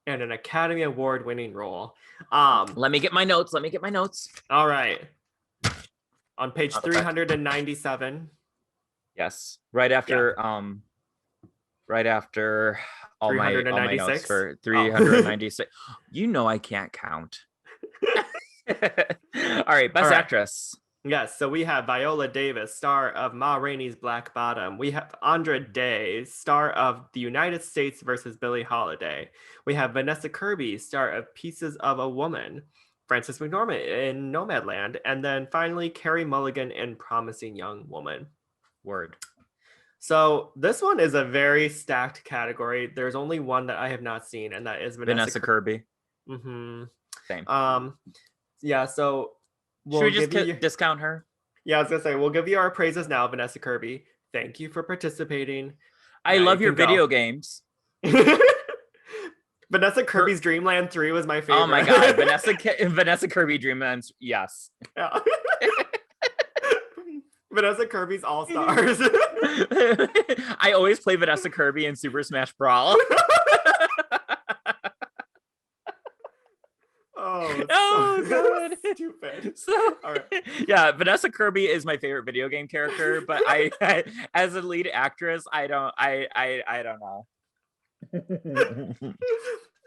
in an Academy Award winning role. Let me get my notes. Let me get my notes. All right. On page Sound effect. 397. Yes. Right after all my notes 396. for Oh. 396. I can't count. All right, best All right. actress. Yes, so we have Viola Davis, star of Ma Rainey's Black Bottom. We have Andra Day, star of The United States versus Billie Holiday. We have Vanessa Kirby, star of Pieces of a Woman. Frances McDormand in Nomadland. And then finally, Carey Mulligan in Promising Young Woman. Word. So this one is a very stacked category. There's only one that I have not seen, and that is Vanessa Kirby. Mm-hmm. Same. Yeah, so should we just discount her? Yeah, I was gonna say we'll give you our praises now, Vanessa Kirby. Thank you for participating. I love your video games. Vanessa Kirby's Dreamland 3 was my favorite. Oh my God, Vanessa Kirby Dreamland, yes. Yeah. Vanessa Kirby's All Stars. I always play Vanessa Kirby in Super Smash Brawl. Oh, God. Stupid. So, all right. Yeah, Vanessa Kirby is my favorite video game character, but I as a lead actress, I don't know.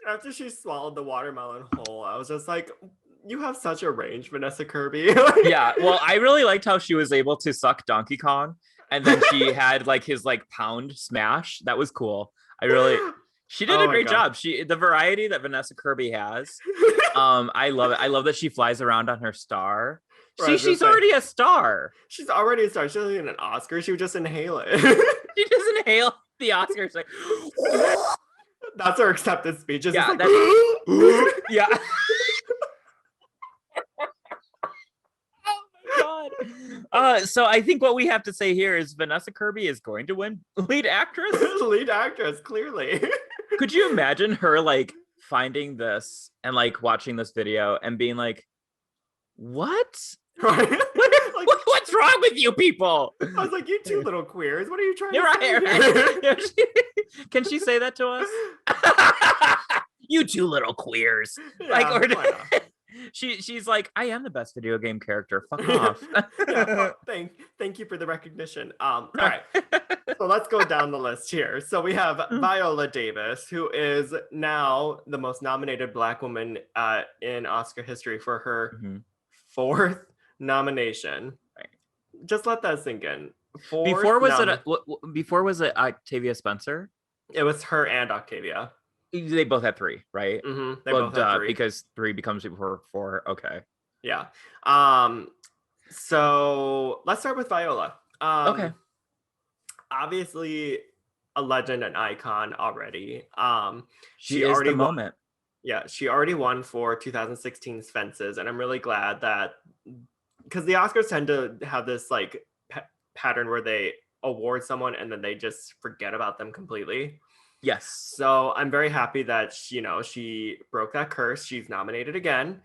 After she swallowed the watermelon whole, I was just like, You have such a range, Vanessa Kirby. Yeah, well, I really liked how she was able to suck Donkey Kong, and then she had like his like pound smash. That was cool. She did Oh a my great god. job. The variety that Vanessa Kirby has, I love it. I love that she flies around on her star. Right, I See, was gonna she's say already a star. she's already a star. She doesn't need an Oscar. She would just inhale it. She doesn't hail the Oscars like, That's her acceptance speech. It's just yeah, like, that's yeah. God. So I think what we have to say here is Vanessa Kirby is going to win lead actress. lead actress, clearly. Could you imagine her like finding this and like watching this video and being like, what? Right? Like, What's wrong with you people? I was like, you two little queers. What are you trying You're to say right. here? Can she say that to us? You two little queers. Yeah, Like, or why not? she's like, I am the best video game character. Fuck off. Yeah, thank you for the recognition. All right. So let's go down the list here. So we have Viola Davis, who is now the most nominated Black woman in Oscar history for her fourth nomination. Right. Just let that sink in. Before was it Octavia Spencer? It was her and Octavia. They both had 3, right? They both had 3 because 3 becomes before 4. Okay. Yeah. So let's start with Viola. Okay. Obviously a legend, an icon already. She is already the moment. Yeah, she already won for 2016's Fences, and I'm really glad that, because the Oscars tend to have this like pattern where they award someone and then they just forget about them completely. Yes. So I'm very happy that she broke that curse. She's nominated again.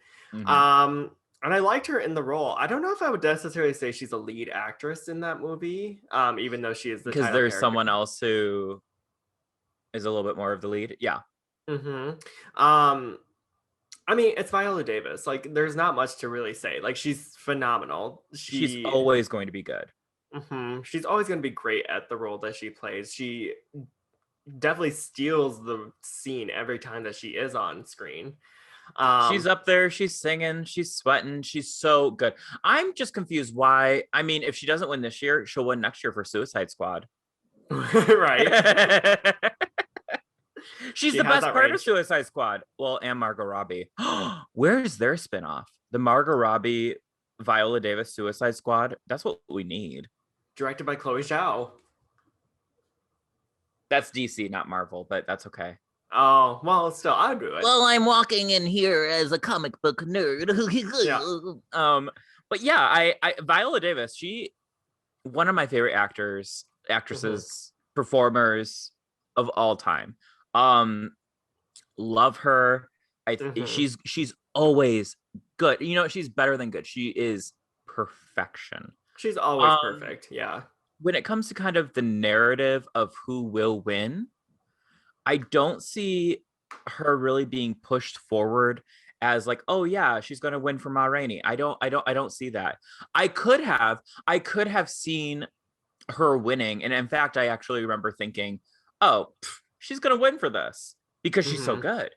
And I liked her in the role. I don't know if I would necessarily say she's a lead actress in that movie, even though she is the title because there's character. someone else who is a little bit more of the lead. Yeah. I mean, it's Viola Davis. Like, there's not much to really say. Like, she's phenomenal. She's always going to be good. She's always going to be great at the role that she plays. She definitely steals the scene every time that she is on screen. She's up there, she's singing, she's sweating, she's so good. I'm just confused why. I mean, if she doesn't win this year, she'll win next year for Suicide Squad. Right. She's the best part of Suicide Squad. Well, and Margot Robbie. Where's their spinoff? The Margot Robbie, Viola Davis Suicide Squad. That's what we need. Directed by Chloe Zhao. That's DC, not Marvel, but that's okay. Oh, well, still, I'd do it. Well, I'm walking in here as a comic book nerd. Yeah. But yeah, I Viola Davis, she one of my favorite actresses, performers of all time. Love her. She's always good. You know, she's better than good. She is perfection. She's always perfect. Yeah. When it comes to kind of the narrative of who will win, I don't see her really being pushed forward as like, oh yeah, she's going to win for Ma Rainey. I don't see that. I could have seen her winning, and in fact, I actually remember thinking, oh, she's going to win for this because she's so good.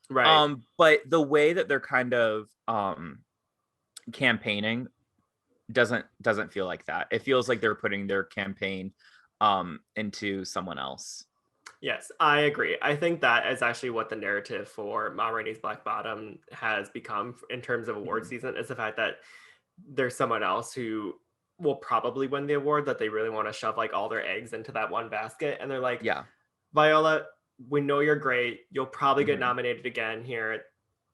Right. But the way that they're kind of campaigning doesn't feel like that. It feels like they're putting their campaign into someone else. Yes, I agree. I think that is actually what the narrative for Ma Rainey's Black Bottom has become in terms of award season, is the fact that there's someone else who will probably win the award, that they really want to shove like all their eggs into that one basket. And they're like, yeah, Viola, we know you're great. You'll probably get nominated again here.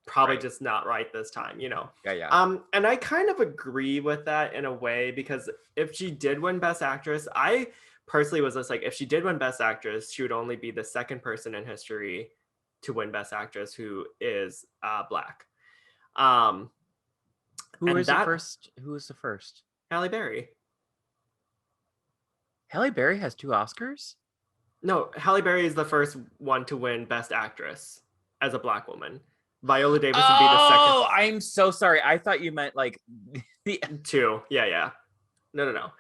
Probably just not right this time, you know? Yeah. And I kind of agree with that in a way, because if she did win Best Actress, I personally was just like, if she did win Best Actress, she would only be the second person in history to win Best Actress who is Black. Who was the first? Halle Berry. Halle Berry has 2 Oscars? No, Halle Berry is the first one to win Best Actress as a Black woman. Viola Davis would be the second. Oh, I'm so sorry. I thought you meant like the 2. Yeah. No.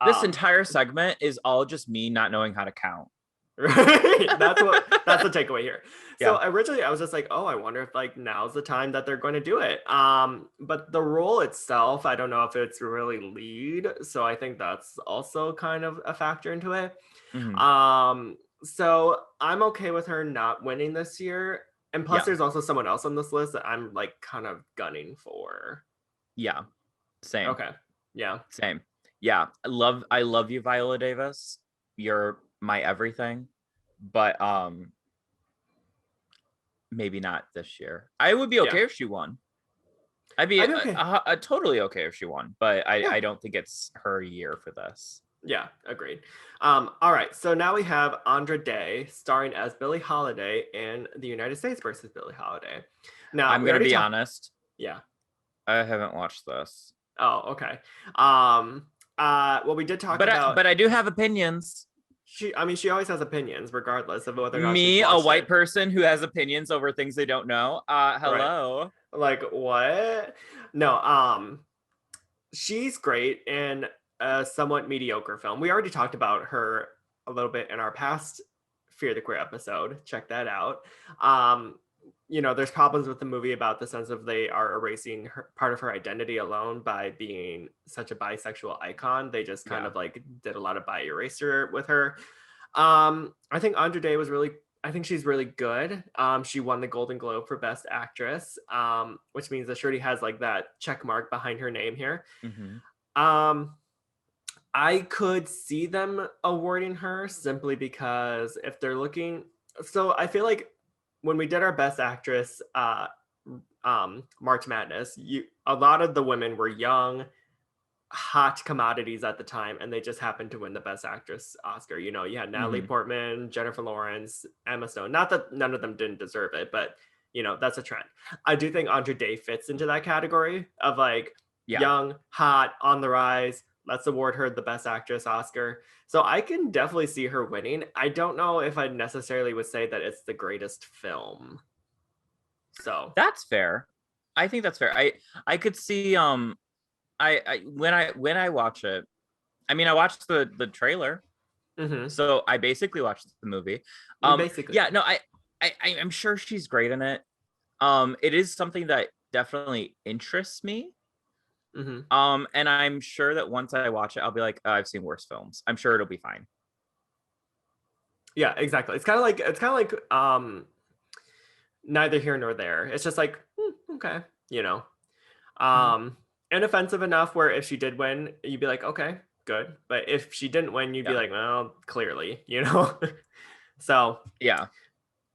This entire segment is all just me not knowing how to count. Right? That's the takeaway here. Yeah. So originally I was just like, oh, I wonder if like now's the time that they're going to do it. But the role itself, I don't know if it's really lead. So I think that's also kind of a factor into it. Mhm. So I'm okay with her not winning this year. And plus Yeah. there's also someone else on this list that I'm like kind of gunning for. Yeah. Same. Okay. Yeah. Same. Yeah. I love you, Viola Davis. You're my everything. But maybe not this year. I would be Yeah. okay if she won. I'd be I'd be okay. totally okay if she won, but Yeah. I don't think it's her year for this. Yeah, agreed. All right, so now we have Andra Day starring as Billie Holiday in The United States versus Billie Holiday. Now I'm we gonna already be talked. honest. Yeah. I haven't watched this, Oh, okay. Um. Well, we did talk about but I do have opinions. she. I mean, she always has opinions, regardless of whether or not she's Me, a watched white it. person who has opinions over things they don't know. Right. Hello. Like what? No. She's great in a somewhat mediocre film. We already talked about her a little bit in our past Fear the Queer episode. Check that out. Um, there's problems with the movie about the sense of they are erasing part of her identity alone by being such a bisexual icon. They just kind Yeah. of like did a lot of bi eraser with her. I think Andra Day was really I think she's really good. She won the Golden Globe for Best Actress, which means that Shirley has like that check mark behind her name here. Mm-hmm. Um, I could see them awarding her simply because if they're looking, so I feel like when we did our Best Actress March Madness, a lot of the women were young, hot commodities at the time, and they just happened to win the Best Actress Oscar. You had Natalie Mm-hmm. Portman, Jennifer Lawrence, Emma Stone. Not that none of them didn't deserve it, but that's a trend. I do think Andra Day fits into that category of like Yeah. young, hot, on the rise. Let's award her the Best Actress Oscar. So I can definitely see her winning. I don't know if I necessarily would say that it's the greatest film. So That's fair. I think that's fair. I could see I when I watch it, I mean I watched the trailer. mhm. So I basically watched the movie. You basically Yeah, did. no, I'm sure she's great in it. It is something that definitely interests me. Mhm. And I'm sure that once I watch it, I'll be like, oh, I've seen worse films. I'm sure it'll be fine. Yeah, exactly. It's kind of like neither here nor there. It's just like, okay, you know. Mhm. Um inoffensive enough where if she did win, you'd be like, okay, good. But if she didn't win, you'd be Yeah, like, well, clearly. So, yeah.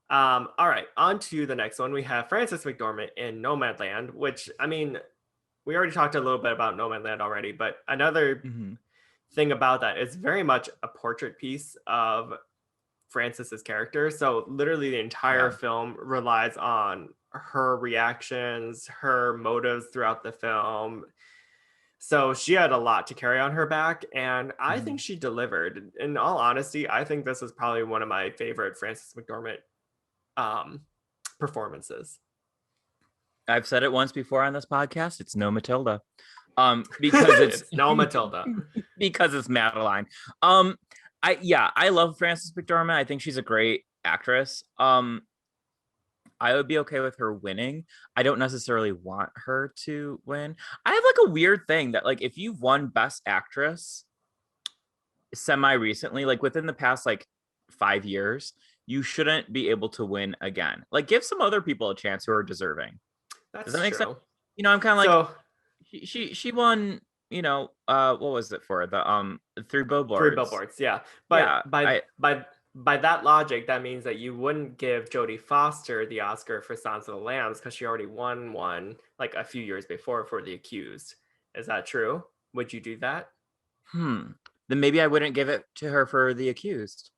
all right, on to the next one. We have Frances McDormand in Nomadland, which I mean, we already talked a little bit about Nomadland already, but another Hmm. thing about that is very much a portrait piece of Frances's character. So literally the entire Yeah. film relies on her reactions, her motives throughout the film. So she had a lot to carry on her back, and I Hmm. think she delivered. In all honesty, I think this is probably one of my favorite Frances McDormand um, performances. I've said it once before on this podcast. It's no Matilda. Because it's It's no Matilda. because it's Madeline. I love Frances McDormand. I think she's a great actress. I would be okay with her winning. I don't necessarily want her to win. I have like a weird thing that like if you've won Best Actress semi recently, like within the past like 5 years, you shouldn't be able to win again. Like give some other people a chance who are deserving. Does that That's make sense? true. I'm kind of like So she won, what was it for? The Three three Billboards. billboards, yeah. But Yeah, by that logic, that means that you wouldn't give Jodie Foster the Oscar for Silence of the Lambs because she already won one like a few years before for The Accused. Is that true? Would you do that? then maybe I wouldn't give it to her for The Accused.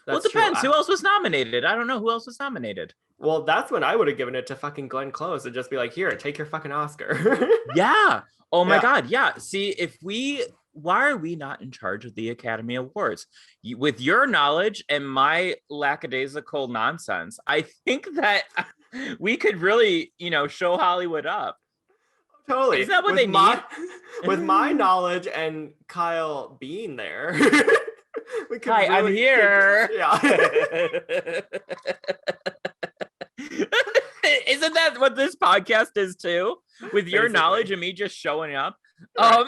Well, it That's true. depends. Who else was nominated? I don't know who else was nominated. Well, that's when I would have given it to fucking Glenn Close and just be like, here, take your fucking Oscar. Yeah. Oh my Yeah. God. Yeah. See, why are we not in charge of the Academy Awards? With your knowledge and my lackadaisical nonsense, I think that we could really, show Hollywood up. Totally. Isn't that what With they need? my with my knowledge and Kyle being there, We could Hi, I'm really kick here. yeah. Isn't that what this podcast is too? With your knowledge Basically. and me just showing up. Right. Um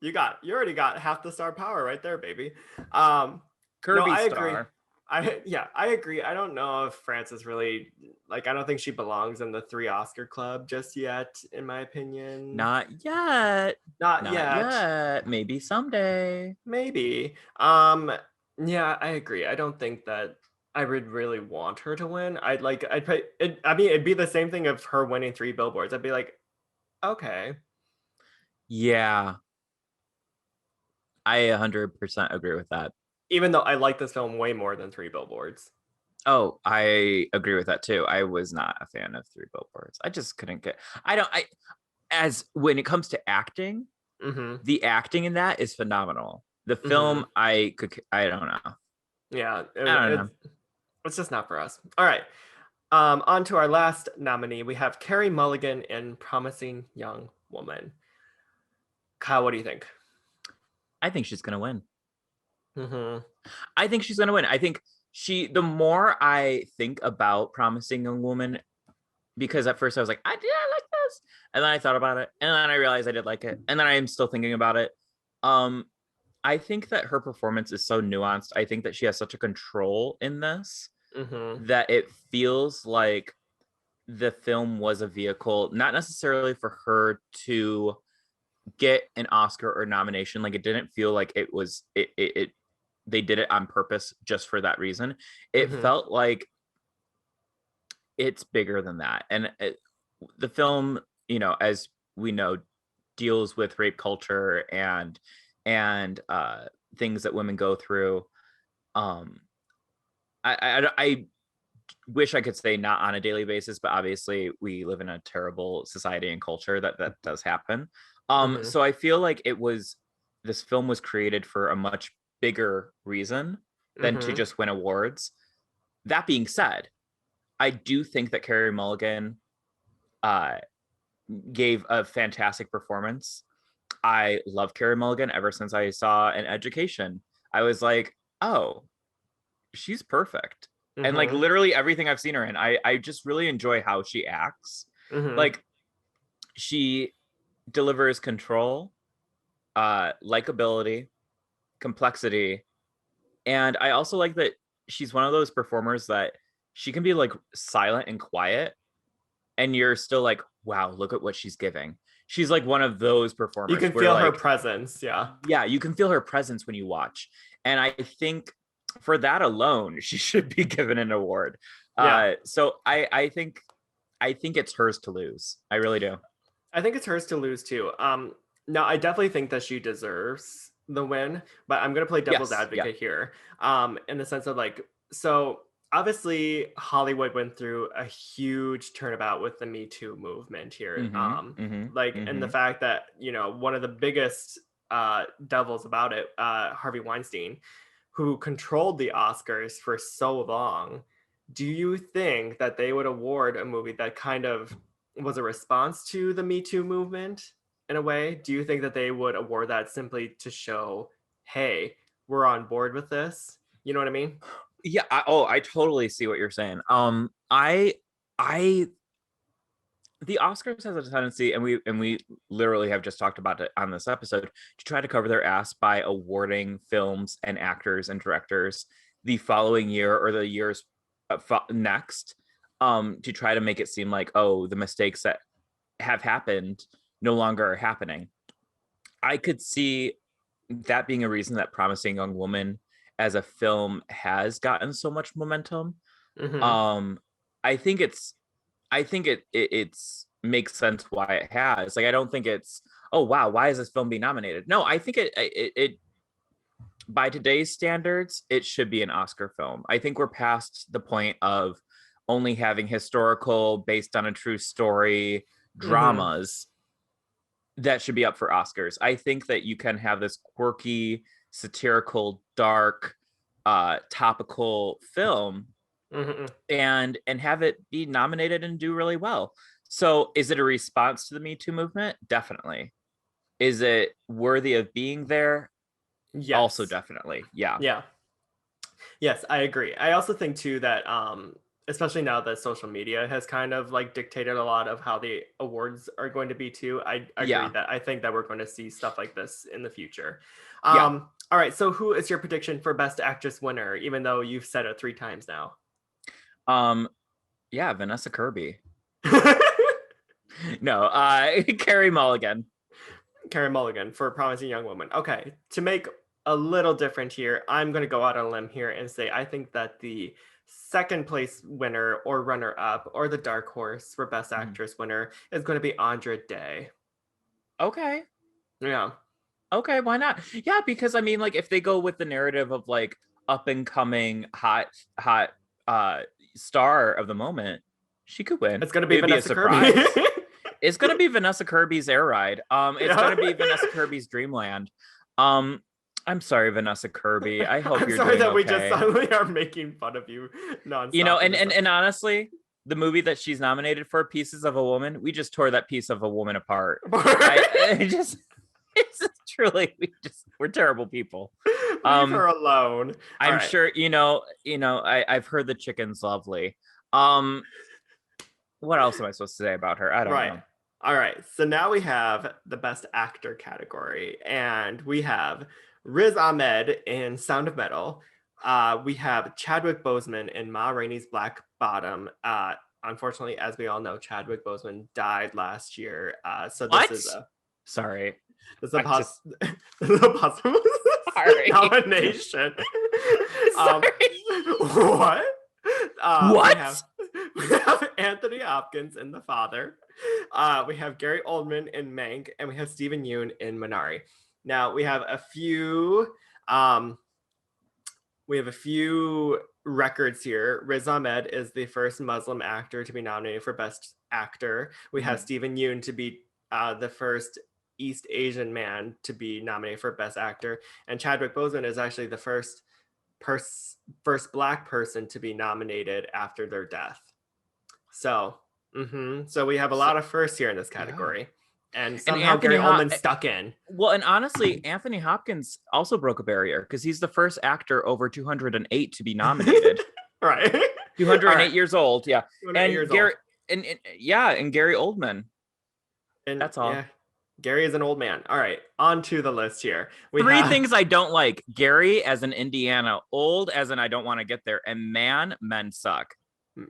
You already got half the star power right there, baby. Um no, Kirby I agree. star. I agree. I don't know if Frances really like I don't think she belongs in the 3 Oscar club just yet, in my opinion. Not yet. Not Not yet. yet. Maybe someday. Maybe. Yeah, I agree. I don't think that I would really want her to win. I'd pay it, I mean it'd be the same thing of her winning 3 billboards. I'd be like, okay. Yeah. I 100% agree with that. Even though I like this film way more than 3 billboards. Oh, I agree with that too. I was not a fan of 3 billboards. I just couldn't get I as when it comes to acting, Mm-hmm. the acting in that is phenomenal. The Mm-hmm. film, I don't know. Yeah, I don't know. it's just not for us. All right. On to our last nominee. We have Carey Mulligan in Promising Young Woman. Kyle, what do you think? I think she's gonna win. Mm-hmm. I think she's gonna win. I think the more I think about Promising Young Woman, because at first I was like, I like this. And then I thought about it. And then I realized I did like it. And then I'm still thinking about it. Um, I think that her performance is so nuanced. I think that she has such a control in this Mm-hmm. that it feels like the film was a vehicle, not necessarily for her to get an Oscar or nomination. Like it didn't feel like it was it they did it on purpose just for that reason. It Mm-hmm. felt like it's bigger than that. And the film, as we know, deals with rape culture and things that women go through. Um, I wish I could say not on a daily basis, but obviously we live in a terrible society and culture that does happen. Mm-hmm. So I feel like this film was created for a much bigger reason than to Mm-hmm. just win awards. That being said, I do think that Carey Mulligan uh, gave a fantastic performance. I love Carey Mulligan ever since I saw an Education. I was like, oh, she's perfect. And like Mm-hmm. literally everything I've seen her in, I just really enjoy how she acts. Mm-hmm. Like she delivers control, likability, complexity. And I also like that she's one of those performers that she can be like silent and quiet, and you're still like, wow, look at what she's giving. She's like one of those You performers can where feel her like, presence. Yeah. yeah, you can feel her presence when you watch. And I think for that alone, she should be given an award. Yeah. So I think it's hers to lose. I really do. I think it's hers to lose too. No, I definitely think that she deserves the win, but I'm gonna play devil's Yes. Yeah. advocate here. In the sense of like, so obviously Hollywood went through a huge turnabout with the Me Too movement here. Mm-hmm. Mm-hmm. Like, and the Mm-hmm. fact that one of the biggest devils about it, Harvey Weinstein, who controlled the Oscars for so long. Do you think that they would award a movie that kind of was a response to the Me Too movement in a way? Do you think that they would award that simply to show, hey, we're on board with this? You know what I mean? Yeah. I totally see what you're saying. I the Oscars has a tendency, and we literally have just talked about it on this episode, to try to cover their ass by awarding films and actors and directors the following year or the years next, to try to make it seem like, oh, the mistakes that have happened no longer are happening. I could see that being a reason that Promising Young Woman as a film has gotten so much momentum. Mm-hmm. Um, I think it's makes sense why it has. Like, I don't think it's, oh wow, why is this film being nominated? No, I think it by today's standards, it should be an Oscar film. I think we're past the point of only having historical, based on a true story Mm-hmm. dramas that should be up for Oscars. I think that you can have this quirky, satirical, dark, topical film Mm-hmm. and have it be nominated and do really well. So is it a response to the Me Too movement? Definitely. Is it worthy of being there? Also, Yes. definitely. Yeah. Yeah. Yes, I agree. I also think too that especially now that social media has kind of like dictated a lot of how the awards are going to be too. I agree Yeah. that I think that we're going to see stuff like this in the future. Yeah. All right, so who is your prediction for best actress winner, even though you've said it 3 times now? Um, yeah, Vanessa Kirby. No, Carrie Mulligan. Carey Mulligan for Promising Young Woman. Okay, to make a little different here, I'm going to go out on a limb here and say I think that the second place winner or runner up or the dark horse for best Mhm. actress winner is going to be Andra Day. Okay. Yeah. Okay, why not? Yeah, because I mean, like, if they go with the narrative of like up and coming hot uh star of the moment, she could win. It's going to It be would be a Vanessa Kirby. surprise. It's gonna be Vanessa Kirby's air ride. It's Yeah. gonna be Vanessa Kirby's dreamland. Um, I'm sorry, Vanessa Kirby. I hope I'm you're sorry doing that we just okay. suddenly are making fun of you You know, nonstop in and this. and, and honestly, the movie that she's nominated for, Pieces of a Woman, we just tore that piece of a woman apart. I just it's just truly we're terrible people. Leave her Um, alone. All I'm right. sure I've heard the chicken's lovely. What else am I supposed to say about her? I don't Right. know. All right. So now we have the best actor category, and we have Riz Ahmed in Sound of Metal. We have Chadwick Boseman in Ma Rainey's Black Bottom. Unfortunately, as we all know, Chadwick Boseman died last year. So this is What? a Sorry. this is a I just this is a possible sorry. nomination. Um, Sorry. what? We What? have we have Anthony Hopkins in The Father. We have Gary Oldman in Mank, and we have Stephen Yeun in Minari. Now um, we have a few records here. Riz Ahmed is the first Muslim actor to be nominated for Best Actor. We have Mhm. Stephen Yeun to be the first East Asian man to be nominated for Best Actor, and Chadwick Boseman is actually the first Black person to be nominated after their death. So we have a So lot of firsts here in this yeah. category, and And somehow Gary Oldman stuck in. Well, and honestly, Anthony Hopkins also broke a barrier because he's the first actor over 208 to be nominated. Right. All 208 right. years old, yeah. 208 And years old. Gary and yeah, and Gary Oldman. And That's yeah, all. Gary is an old man. All right, on to the list here. We Three have things I don't like. Gary as an Indiana, old as in I don't want to get there, and men suck.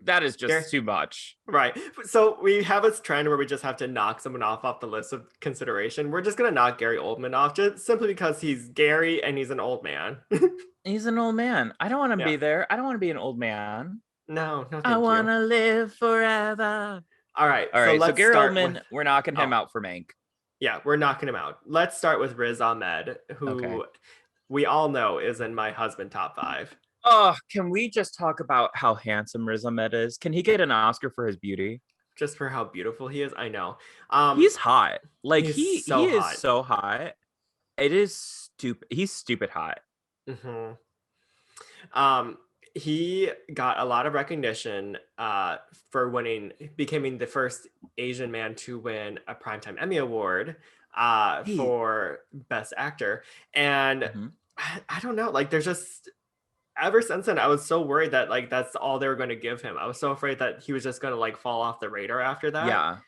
That is Gary. just too much. Right. So we have a trend where we just have to knock someone off the list of consideration. We're just gonna knock Gary Oldman off just simply because he's Gary and he's an old man. He's an old man. I don't want to Yeah. be there. I don't want to be an old man. No, I thank want you. to live forever. All right, All so right, so let's Gary start with. Oldman, we're knocking him Oh, out for Mank. yeah, we're knocking him out. Let's start with Riz Ahmed, Okay. who we all know is in my husband top 5. Oh, can we just talk about how handsome Riz Ahmed is? Can he get an Oscar for his beauty? Just for how beautiful he is, I know. He's hot. Like He's he so is hot. so hot. It is stupid. He's stupid hot. Hmm. Um, he got a lot of recognition for becoming the first Asian man to win a Primetime Emmy Award He for Best Actor. And Mhm. I don't know, like there's just ever since then, I was so worried that like that's all they were going to give him. I was so afraid that he was just going to like fall off the radar after that. Yeah.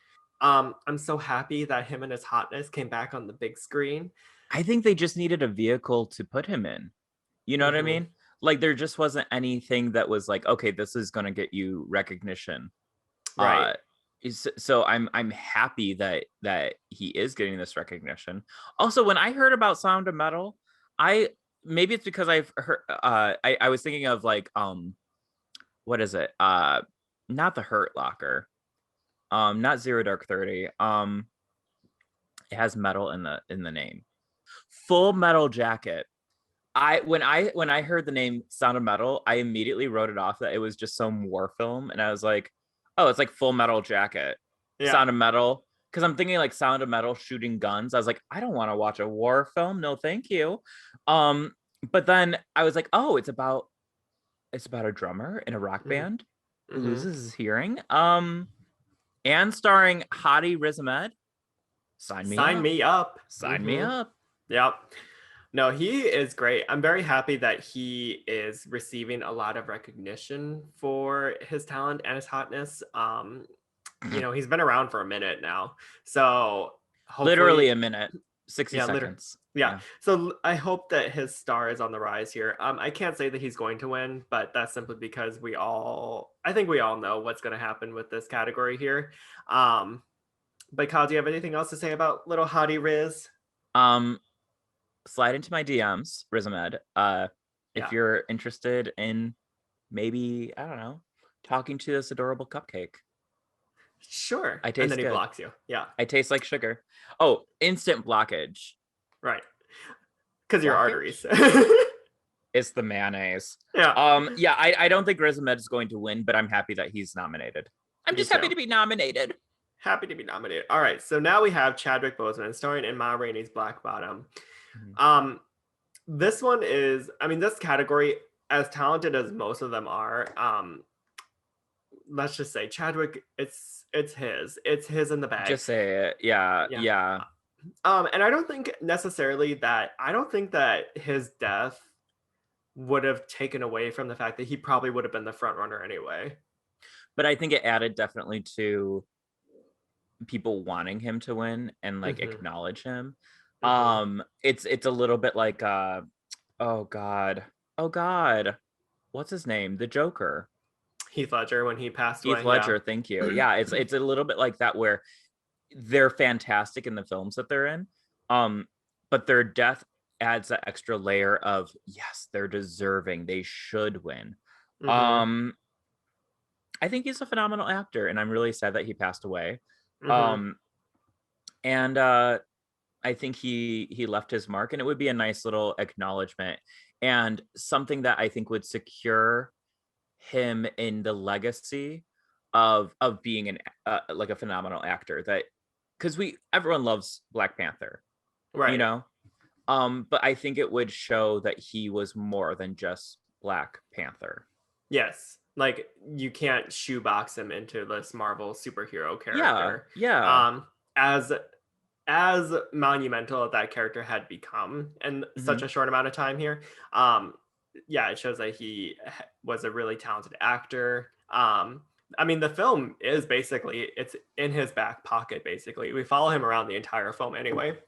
I'm so happy that him and his hotness came back on the big screen. I think they just needed a vehicle to put him in. You know what I Hmm. mean? Like there just wasn't anything that was like, okay, this is gonna get you recognition. Right. So I'm happy that he is getting this recognition. Also, when I heard about Sound of Metal, I maybe it's because I've heard I was thinking of like what is it? Not the Hurt Locker. Not Zero Dark 30. It has metal in the name. Full Metal Jacket. When I heard the name Sound of Metal, I immediately wrote it off that it was just some war film, and I was like, oh, it's like Full Metal Jacket, Yeah. Sound of Metal, because I'm thinking like Sound of Metal shooting guns. I was like, I don't want to watch a war film, no, thank you. But then I was like, oh, it's about a drummer in a rock Hmm. band who Hmm. loses his hearing, and starring Hadi Riz Ahmed. Sign me Sign up, me up. sign me Hmm. up. Yep. No, he is great. I'm very happy that he is receiving a lot of recognition for his talent and his hotness. He's been around for a minute now. So Literally a hopefully, minute, 60 yeah, literally. seconds. Yeah. Yeah. So I hope that his star is on the rise here. I can't say that he's going to win, but that's simply because I think we all know what's going to happen with this category here. Um, but Kyle, do you have anything else to say about little Hottie Riz? Um, Slide into my DMs, Rizamed. If Yeah, you're interested in maybe, I don't know, talking to this adorable cupcake. sure. I And then taste he good. blocks you. Yeah, I taste like sugar. Oh, instant blockage. right. Because your arteries. Blockage? It's the mayonnaise. Yeah, Yeah, I don't think Rizamed is going to win, but I'm happy that he's nominated. I'm me just happy too. to be nominated. Happy to be nominated. All right, so now we have Chadwick Boseman starring in Ma Rainey's Black Bottom. Mhm. Um, this one is, I mean, this category, as talented as most of them are, let's just say Chadwick, it's his in the bag. Just say it. Yeah, Yeah. yeah. And I don't think that his death would have taken away from the fact that he probably would have been the front runner anyway. But I think it added definitely to people wanting him to win and like Hmm. acknowledge him. Hmm. It's a little bit like oh god. Oh god. What's his name? The Joker. Heath Ledger when he passed Heath away. Yeah. Ledger, thank you. Yeah, it's a little bit like that where they're fantastic in the films that they're in. But their death adds that extra layer of yes, they're deserving. They should win. Hmm. Um I think he's a phenomenal actor and I'm really sad that he passed away. Hmm. Um and I think he left his mark, and it would be a nice little acknowledgement and something that I think would secure him in the legacy of being an like a phenomenal actor. That because we everyone loves Black Panther, you Right. know, but I think it would show that he was more than just Black Panther. Yes. Like you can't shoebox him into this Marvel superhero Yeah, character. yeah. Um, as as monumental as that character had become in such Hmm. a short amount of time here, um, yeah, it shows that he was a really talented actor. I mean, the film is basically it's in his back pocket. Basically, we follow him around the entire film anyway,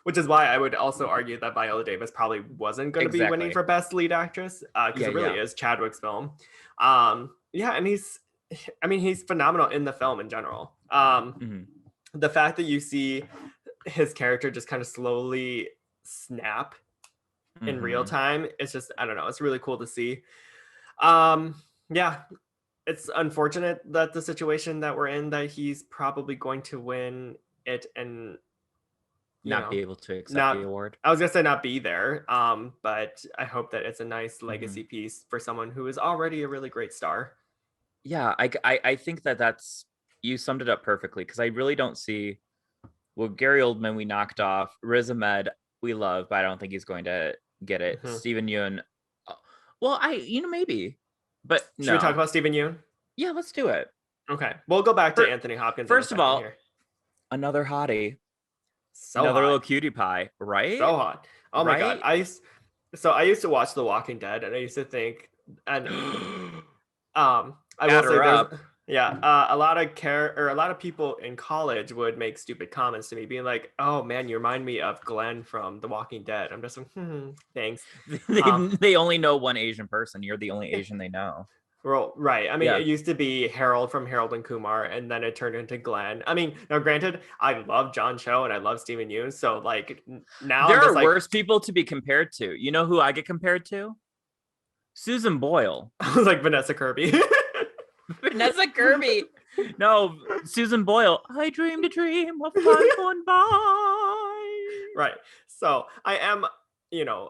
which is why I would also argue that Viola Davis probably wasn't going to be winning Exactly. for Best Lead Actress because Yeah, it really yeah. is Chadwick's film. Yeah, and I mean, he's phenomenal in the film in general. Hmm. The fact that you see his character just kind of slowly snap in real Hmm. time, it's just, I don't know, it's really cool to see. Um, yeah, it's unfortunate that the situation that we're in, that he's probably going to win it and you Not be know, able to accept the not award. I was gonna say not be there. But I hope that it's a nice Hmm. legacy piece for someone who is already a really great star. Yeah, I think that that's you summed it up perfectly because I really don't see. Well, Gary Oldman we knocked off. Riz Ahmed we love, but I don't think he's going to get it. Hmm. Steven Yeun, well, maybe, but Should we talk no. about Stephen Yoon? Yeah, let's do it. Okay, we'll go back to For, Anthony Hopkins in a First of second all, here. another hottie, So another hot, little cutie pie, right? so hot. Oh my god, Right? I used to watch The Walking Dead, and I used to think, and I will Add say her there's up. yeah, a lot of people in college would make stupid comments to me, being like, "Oh man, you remind me of Glenn from The Walking Dead." I'm just like, thanks. they Um, they only know one Asian person. You're the only Asian they know. well, right. I mean, Yeah. it used to be Harold from Harold and Kumar, and then it turned into Glenn. I mean, now granted, I love John Cho and I love Stephen Yeun, so like now I'm There just are like, worse people to be compared to. You know who I get compared to? Susan Boyle. I was like Vanessa Kirby. Vanessa Kirby. No, Susan Boyle. I dreamed a dream of fun gone by. Right. So I am,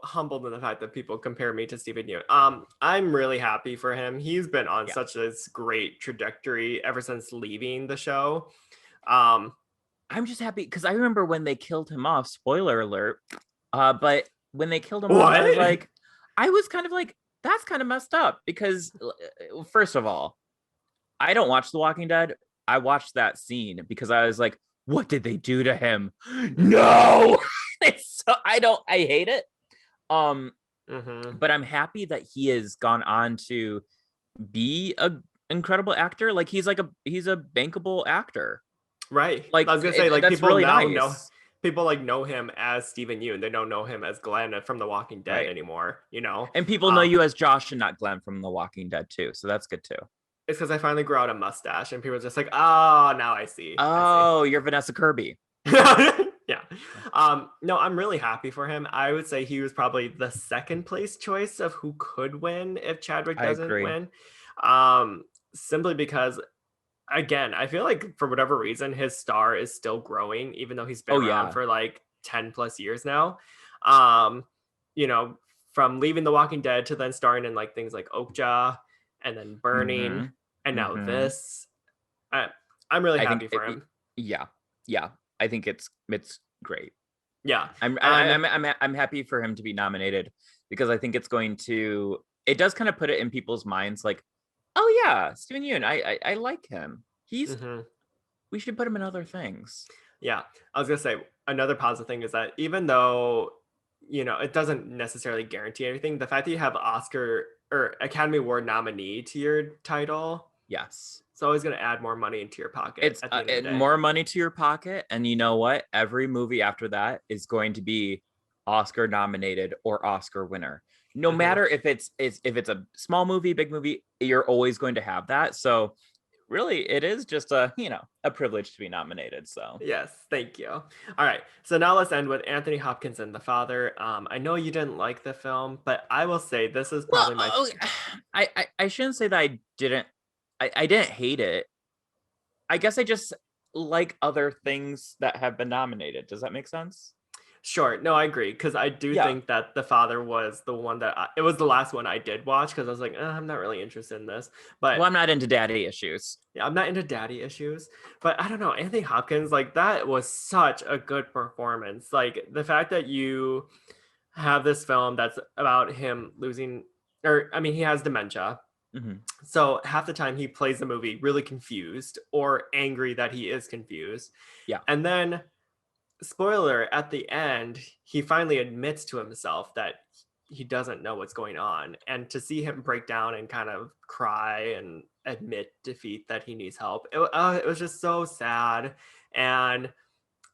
humbled in the fact that people compare me to Stephen Yeun. I'm really happy for him. He's been on Yeah. such a great trajectory ever since leaving the show. Um, I'm just happy because I remember when they killed him off, spoiler alert. But when they killed him off, what? I was kind of like, that's kind of messed up because first of all, I don't watch The Walking Dead. I watched that scene because I was like, what did they do to him? No. I hate it. Um, Mm-hmm. but I'm happy that he has gone on to be a incredible actor. Like he's a bankable actor. Right. I Like was gonna say, like, that's people really now know nice, people like know him as Stephen Yeun. They don't know him as Glenn from The Walking Dead right? anymore. And people know you as Josh and not Glenn from The Walking Dead too, so that's good too. It's because I finally grew out a mustache, and people are just like, oh, now I see. I see. Oh, you're Vanessa Kirby. Yeah. No, I'm really happy for him. I would say he was probably the second place choice of who could win if Chadwick I doesn't agree. win. Um, Simply because, again, I feel like for whatever reason, his star is still growing, even though he's been Oh around yeah. for like 10 plus years now. Um, you know, from leaving The Walking Dead to then starring in like things like Oakja and then Burning Mm-hmm. and now Mm-hmm. this. I, I'm really I think happy for him. yeah, yeah. I think it's great. Yeah. I'm I I'm I'm I'm happy for him to be nominated because I think it's going to it does kind of put it in people's minds like, oh yeah, Steven Yeun, I like him. He's mhm. we should put him in other things. Yeah, I was gonna say another positive thing is that even though it doesn't necessarily guarantee anything, the fact that you have Oscar or Academy Award nominee to your title, Yes. it's always gonna add more money into your pocket It's at the end of the day. more money to your pocket, and you know what? Every movie after that is going to be Oscar nominated or Oscar winner. No Hmm. matter if it's a small movie, big movie, you're always going to have that. So really, it is just a privilege to be nominated. So Yes, thank you. All right, so now let's end with Anthony Hopkins and The Father. I know you didn't like the film, but I will say this is well, probably my I shouldn't say that I didn't. I didn't hate it. I guess I just like other things that have been nominated. Does that make sense? Sure. No, I agree because I do Yeah. think that The Father was the one that it was the last one I did watch because I was like, I'm not really interested in this. Well, But I'm not into daddy issues. yeah, I'm not into daddy issues. But I don't know, Anthony Hopkins, like that was such a good performance. Like the fact that you have this film that's about him losing, or I mean, he has dementia. Mm-hmm. So half the time he plays the movie really confused or angry that he is confused. Yeah. And then spoiler, at the end he finally admits to himself that he doesn't know what's going on, and to see him break down and kind of cry and admit defeat that he needs help, it was just so sad and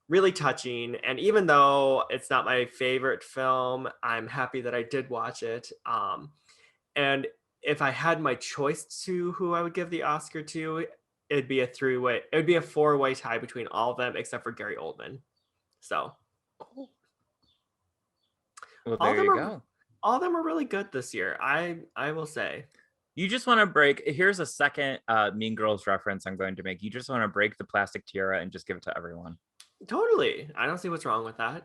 really touching. And even though it's not my favorite film, I'm happy that I did watch it. And if I had my choice to who I would give the Oscar to, it would be a four-way tie between all of them except for Gary Oldman. So Well, all of there them you are go. all of them are really good this year. I will say. You just want to break. Here's a second Mean Girls reference I'm going to make. You just want to break the plastic tiara and just give it to everyone. Totally. I don't see what's wrong with that.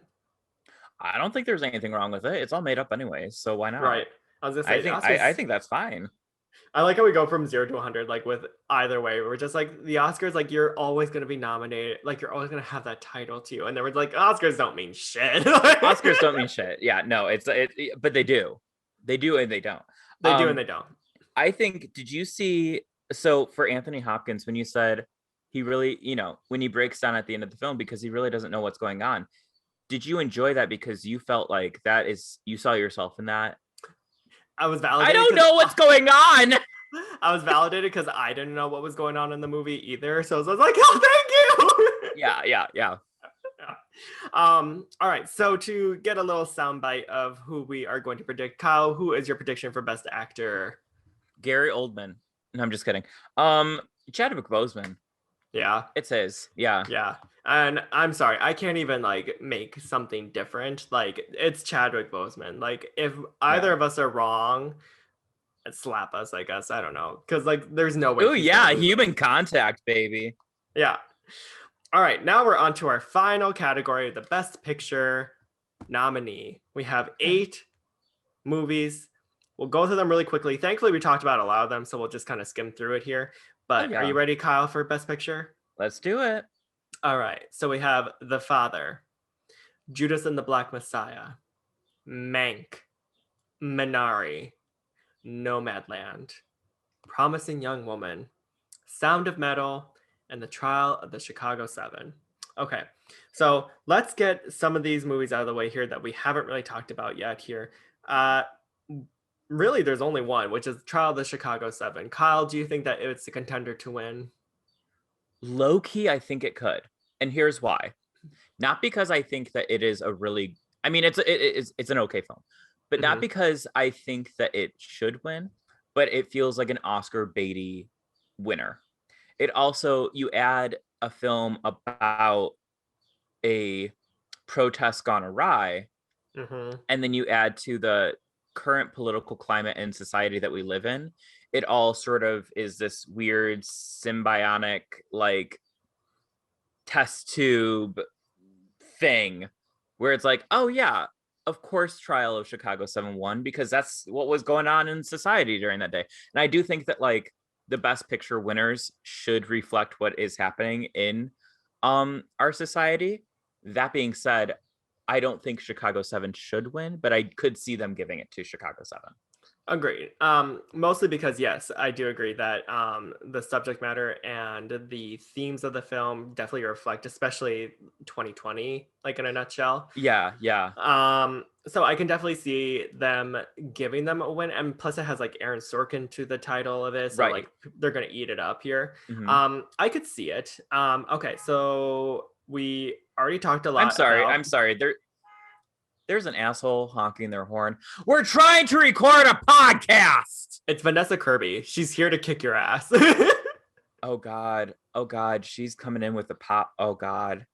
I don't think there's anything wrong with it. It's all made up anyways, so why not? Right. I was gonna say the I Oscars. think that's fine. I like how we go from 0 to 100, like with either way. We're just like the Oscars, like you're always gonna be nominated, like you're always gonna have that title too. And then we're like, Oscars don't mean shit. Oscars don't mean shit. Yeah, no, but they do. They do and they don't. They do and they don't. I think, did you see, so for Anthony Hopkins, when you said he really, when he breaks down at the end of the film because he really doesn't know what's going on, did you enjoy that because you felt like you saw yourself in that? I was I validated don't because know what's going on. I was validated because I didn't know what was going on in the movie either. So I was like, oh, thank you. Yeah, yeah, yeah. Yeah. All right. So to get a little soundbite of who we are going to predict, Kyle, who is your prediction for Best Actor? Gary Oldman. No, I'm just kidding. Chadwick Boseman. Yeah. It's his. Yeah. Yeah. And I'm sorry, I can't even like make something different. Like it's Chadwick Boseman. Like if either Yeah. of us are wrong, slap us, I guess. I don't know. Because like there's no way Oh he's gonna yeah, lose human this. contact, baby. Yeah. All right, now we're on to our final category, the Best Picture nominee. We have 8 movies. We'll go through them really quickly. Thankfully, we talked about a lot of them, so we'll just kind of skim through it here. Oh But are you yeah. ready, Kyle, for Best Picture? Let's do it. All right, so we have The Father, Judas and the Black Messiah, Mank, Minari, Nomadland, Promising Young Woman, Sound of Metal, and The Trial of the Chicago 7. Okay. So let's get some of these movies out of the way here that we haven't really talked about yet here. Uh, Really, there's only one, which is Trial of the Chicago 7. Kyle, do you think that it's a contender to win? Low key, I think it could. And here's why. Not because I think that it is a really, I mean, it's an okay film, but not Hmm. because I think that it should win, but it feels like an Oscar baity winner. It also, you add a film about a protest gone awry, Hmm. and then you add to the current political climate and society that we live in, it all sort of is this weird symbiotic, like, test tube thing where it's like, oh yeah, of course Trial of Chicago 7 because that's what was going on in society during that day. And I do think that like the best picture winners should reflect what is happening in our society. That being said, I don't think Chicago 7 should win, but I could see them giving it to Chicago 7. Agreed. Mostly because yes, I do agree that the subject matter and the themes of the film definitely reflect, especially 2020, like in a nutshell. Yeah, yeah. So I can definitely see them giving them a win, and plus it has like Aaron Sorkin to the title of it, so like Right. they're gonna eat it up here. Mm-hmm. I could see it. Okay, so we already talked a I'm lot sorry. I'm about. sorry. There's an asshole honking their horn. We're trying to record a podcast. It's Vanessa Kirby. She's here to kick your ass. Oh God. Oh God. She's coming in with the pop. Oh God.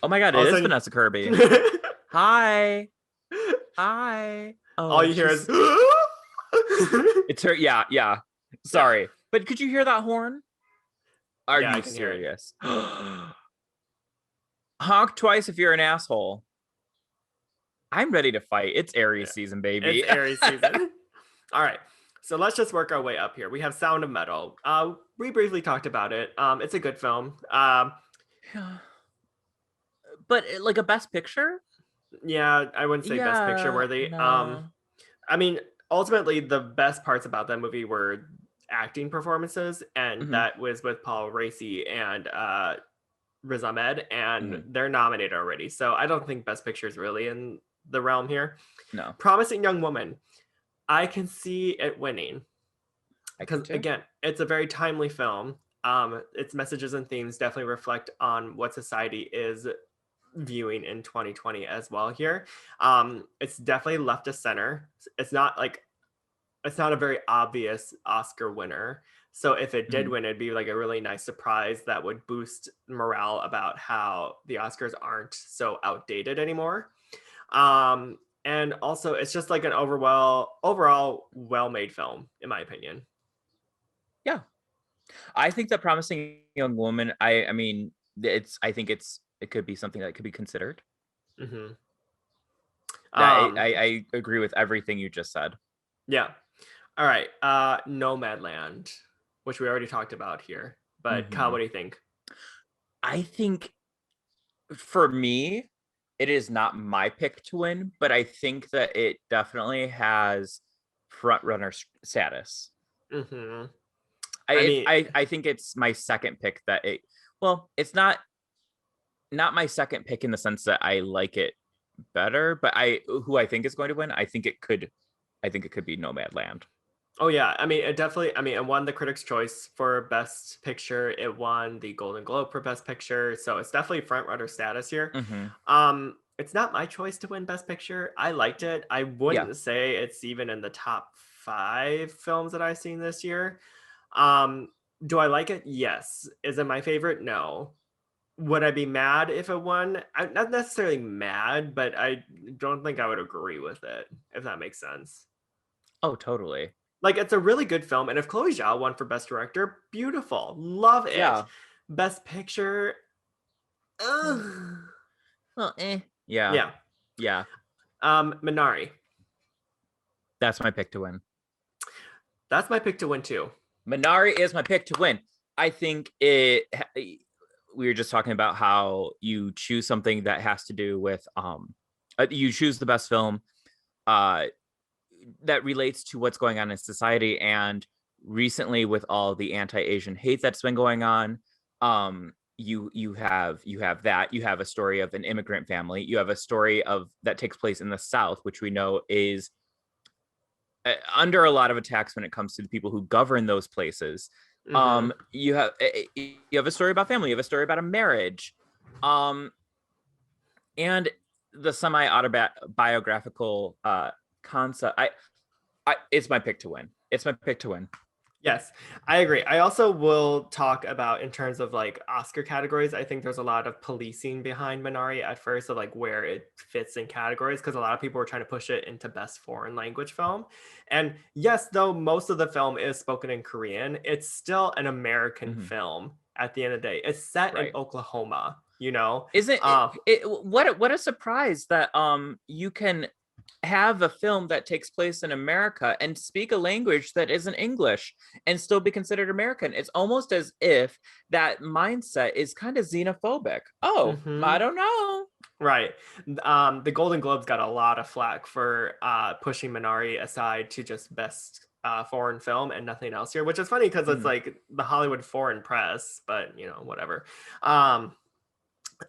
Oh my God. All It of a is sudden, Vanessa Kirby. Hi. Hi. all Oh, you hear is. she's. It's her. Yeah. Yeah. Sorry. But could you hear that horn? Are Yeah, I you can hear it. serious? Honk twice if you're an asshole. I'm ready to fight. It's Yeah. Aries season, It's baby. Aries season. All right. So let's just work our way up here. We have Sound of Metal. We briefly talked about it. It's a good film. But like a best picture? Yeah, I wouldn't say best picture Yeah. worthy. No. I mean, ultimately, the best parts about that movie were acting performances, and Mm-hmm. that was with Paul Raci and Riz Ahmed, and Mm-hmm. they're nominated already. So I don't think best picture is really in the realm here. No. Promising Young Woman. I can see it winning I can because too. again, it's a very timely film. Its messages and themes definitely reflect on what society is viewing in 2020 as well. Here, it's definitely left of center. It's not a very obvious Oscar winner. So if it did Mm-hmm. win, it'd be like a really nice surprise that would boost morale about how the Oscars aren't so outdated anymore. And also, it's just like an overall well-made film, in my opinion. Yeah. I think that promising young woman, I mean, I think it could be something that could be considered. Hmm. That Um, I agree with everything you just said. yeah. All right. Nomadland, which we already talked about here. But Kyle, Mm-hmm. what do you think? I think for me, it is not my pick to win, but I think that it definitely has front runner status. Hmm. I I it's mean, I think it's my second pick that it well, it's not my second pick in the sense that I like it better, but I who I think is going to win, I think it could be Nomadland. oh yeah, I mean, it definitely. I mean, it won the Critics' Choice for Best Picture. It won the Golden Globe for Best Picture, so it's definitely front runner status here. Mm-hmm. It's not my choice to win Best Picture. I liked it. I Yeah. wouldn't say it's even in the top 5 films that I've seen this year. Um, do I like it? Yes. Is it my favorite? No. Would I be mad if it won? I'm not necessarily mad, but I don't think I would agree with it, if that makes sense. Oh, totally. Like, it's a really good film, and if Chloe Zhao won for Best Director, beautiful, love it. Yeah. Best Picture, ugh. Well, yeah. Yeah. Yeah. Minari, That's my pick to win. that's my pick to win too. Minari is my pick to win. I think it we were just talking about how you choose something that has to do with you choose the best film uh that relates to what's going on in society, and recently with all the anti-Asian hate that's been going on, you have that, you have a story of an immigrant family, you have a story of that takes place in the South, which we know is under a lot of attacks when it comes to the people who govern those places. Mm-hmm. You have a story about family, you have a story about a marriage, and the semi autobiographical concept. It's my pick to win. It's my pick to win. Yes, I agree. I also will talk about in terms of like Oscar categories. I think there's a lot of policing behind Minari at first of like where it fits in categories because a lot of people were trying to push it into best foreign language film. And yes, though most of the film is spoken in Korean, it's still an American Mhm. film at the end of the day. It's set in Right. Oklahoma, you know? Isn't it, Uh, what a surprise that you can have a film that takes place in America and speak a language that isn't English and still be considered American. It's almost as if that mindset is kind of xenophobic. Oh, I mhm. don't know. Right. The Golden Globes got a lot of flack for pushing Minari aside to just best foreign film and nothing else here, which is funny because it's Mhm. like the Hollywood foreign press, but you know, whatever. Um,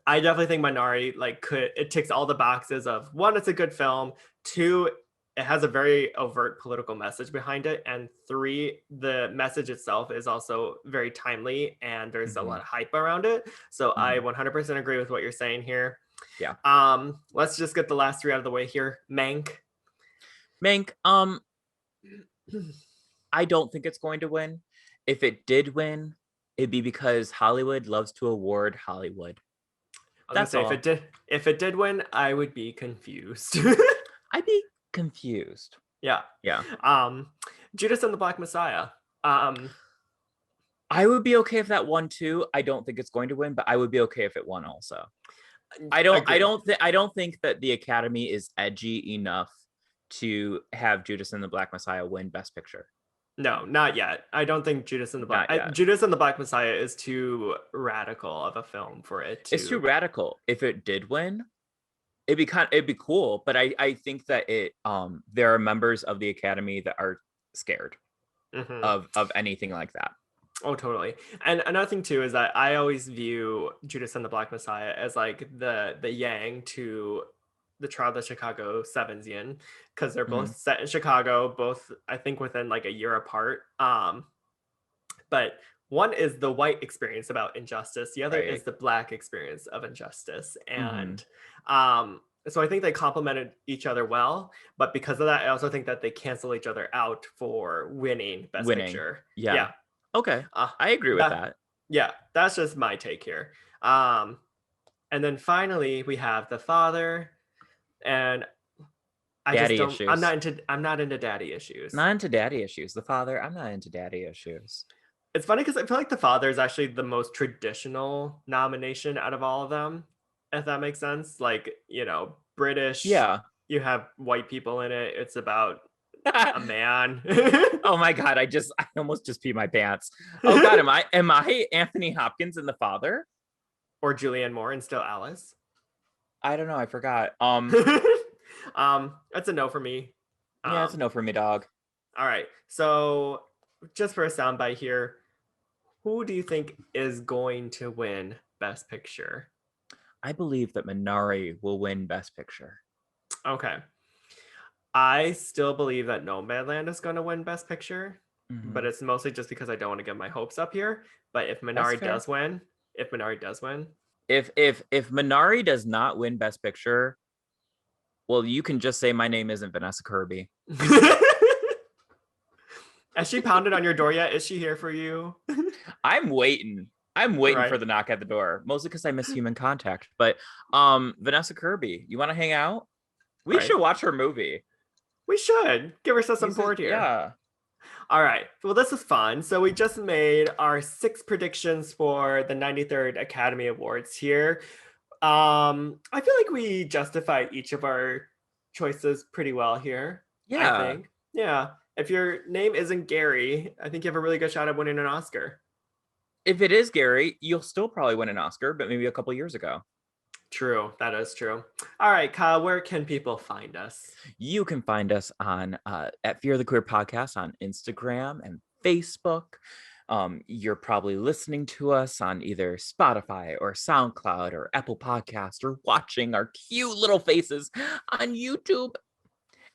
I definitely think Minari like could it ticks all the boxes of one, it's a good film, two, it has a very overt political message behind it, and three, the message itself is also very timely and there's a lot Mhm. of hype around it. So I Mhm. 100% agree with what you're saying here. Yeah. Let's just get the last three out of the way here. Mank. Mank, I don't think it's going to win. If it did win, it'd be because Hollywood loves to award Hollywood. I was gonna That's say all. if it did win, I would be confused. I'd be confused. Yeah. Yeah. Um, Judas and the Black Messiah. Um, I would be okay if that won too. I don't think it's going to win, but I would be okay if it won also. Agreed. I don't think that the Academy is edgy enough to have Judas and the Black Messiah win Best Picture. No, not yet. I don't think Not yet. Judas and the Black Messiah is too radical of a film for it It's too to. radical. If it did win, it'd be cool, but I think that it there are members of the Academy that are scared Mhm. of anything like that. Oh, totally. And another thing too is that I always view Judas and the Black Messiah as like the yang to the Trial of the Chicago Sevens yin, because they're Mhm. both set in Chicago, both I think within like a year apart. But one is the white experience about injustice, the other is Right. the black experience of injustice. Mhm. And so I think they complemented each other well, but because of that, I also think that they cancel each other out for winning Best Winning. Picture. Yeah. Yeah. Okay. Uh, I agree with that that. yeah, that's just my take here. Um, and then finally we have the father, and I just Daddy don't. issues. I'm not into daddy issues. Not into daddy issues. The father, I'm not into daddy issues. It's funny because I feel like the father is actually the most traditional nomination out of all of them, if that makes sense. Like you know, British. Yeah. You have white people in it. It's about a man. Oh my god, I almost just peed my pants. Oh god, am I Anthony Hopkins in The Father? Or Julianne Moore and still Alice. I don't know, I forgot. That's a no for me. Yeah, it's a Um, no for me, dog. all right. So just for a soundbite here, who do you think is going to win Best Picture? I believe that Minari will win Best Picture. Okay. I still believe that Nomadland is going to win Best Picture, but Mhm. it's mostly just because I don't want to get my hopes up here. But That's fair. If Minari does win, If Minari does not win Best Picture, well, you can just say my name isn't Vanessa Kirby. has she pounded on your door yet? Is she here for you? I'm waiting. I'm waiting for Right. the knock at the door, mostly because I miss human contact. But Vanessa Kirby, you want to hang out? We Right. should watch her movie. We should give her some support here. Yeah. All right. Well, this is fun. So we just made our 6 predictions for the 93rd Academy Awards here. I feel like we justified each of our choices pretty well here. I Yeah. think. Yeah. If your name isn't Gary, I think you have a really good shot at winning an Oscar. If it is Gary, you'll still probably win an Oscar, but maybe a couple years ago. True. That is true. All right, Kyle, where can people find us? You can find us on at Fear the Queer Podcast on Instagram and Facebook. You're probably listening to us on either Spotify or SoundCloud or Apple Podcast, or watching our cute little faces on YouTube.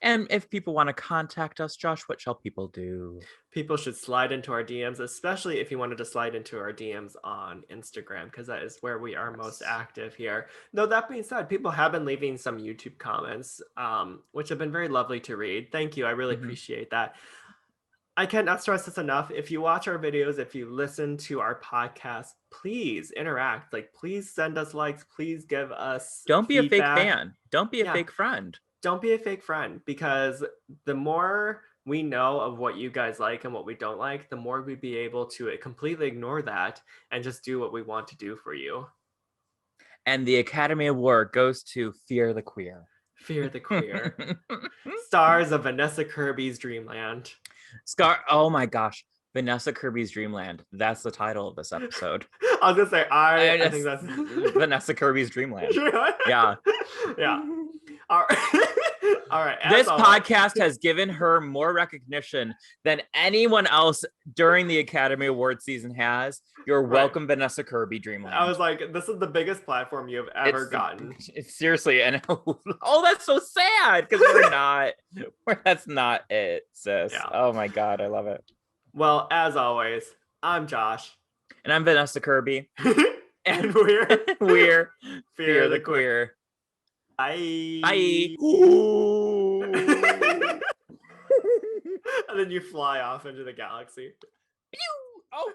And if people want to contact us, Josh, what shall people do? People should slide into our DMs, especially if you wanted to slide into our DMs on Instagram, because that is where we are most active here. Though that being said, people have been leaving some YouTube comments, which have been very lovely to read. Thank you. I really appreciate that. I cannot stress this enough. If you watch our videos, if you listen to our podcast, please interact. Like, please send us likes. Please give us Don't be feedback. A fake fan. Don't be a fake friend. Don't be a fake friend, because the more we know of what you guys like and what we don't like, the more we'd be able to completely ignore that and just do what we want to do for you. And the Academy Award goes to Fear the Queer. Fear the Queer. Stars of Vanessa Kirby's Dreamland. Oh my gosh. Vanessa Kirby's Dreamland. That's the title of this episode. I was gonna say, I think that's Vanessa Kirby's Dreamland. Yeah. Yeah. All right. All right. This podcast has given her more recognition than anyone else during the Academy Award season has. You're welcome, Vanessa Kirby, Dreamland. I was like, this is the biggest platform you have ever gotten. It's seriously, and oh, that's so sad, because we're not. That's not it, sis. Yeah. Oh my God, I love it. Well, as always, I'm Josh. And I'm Vanessa Kirby. And we're Fear the Queer. Bye. Bye. And then you fly off into the galaxy. Pew! Oh.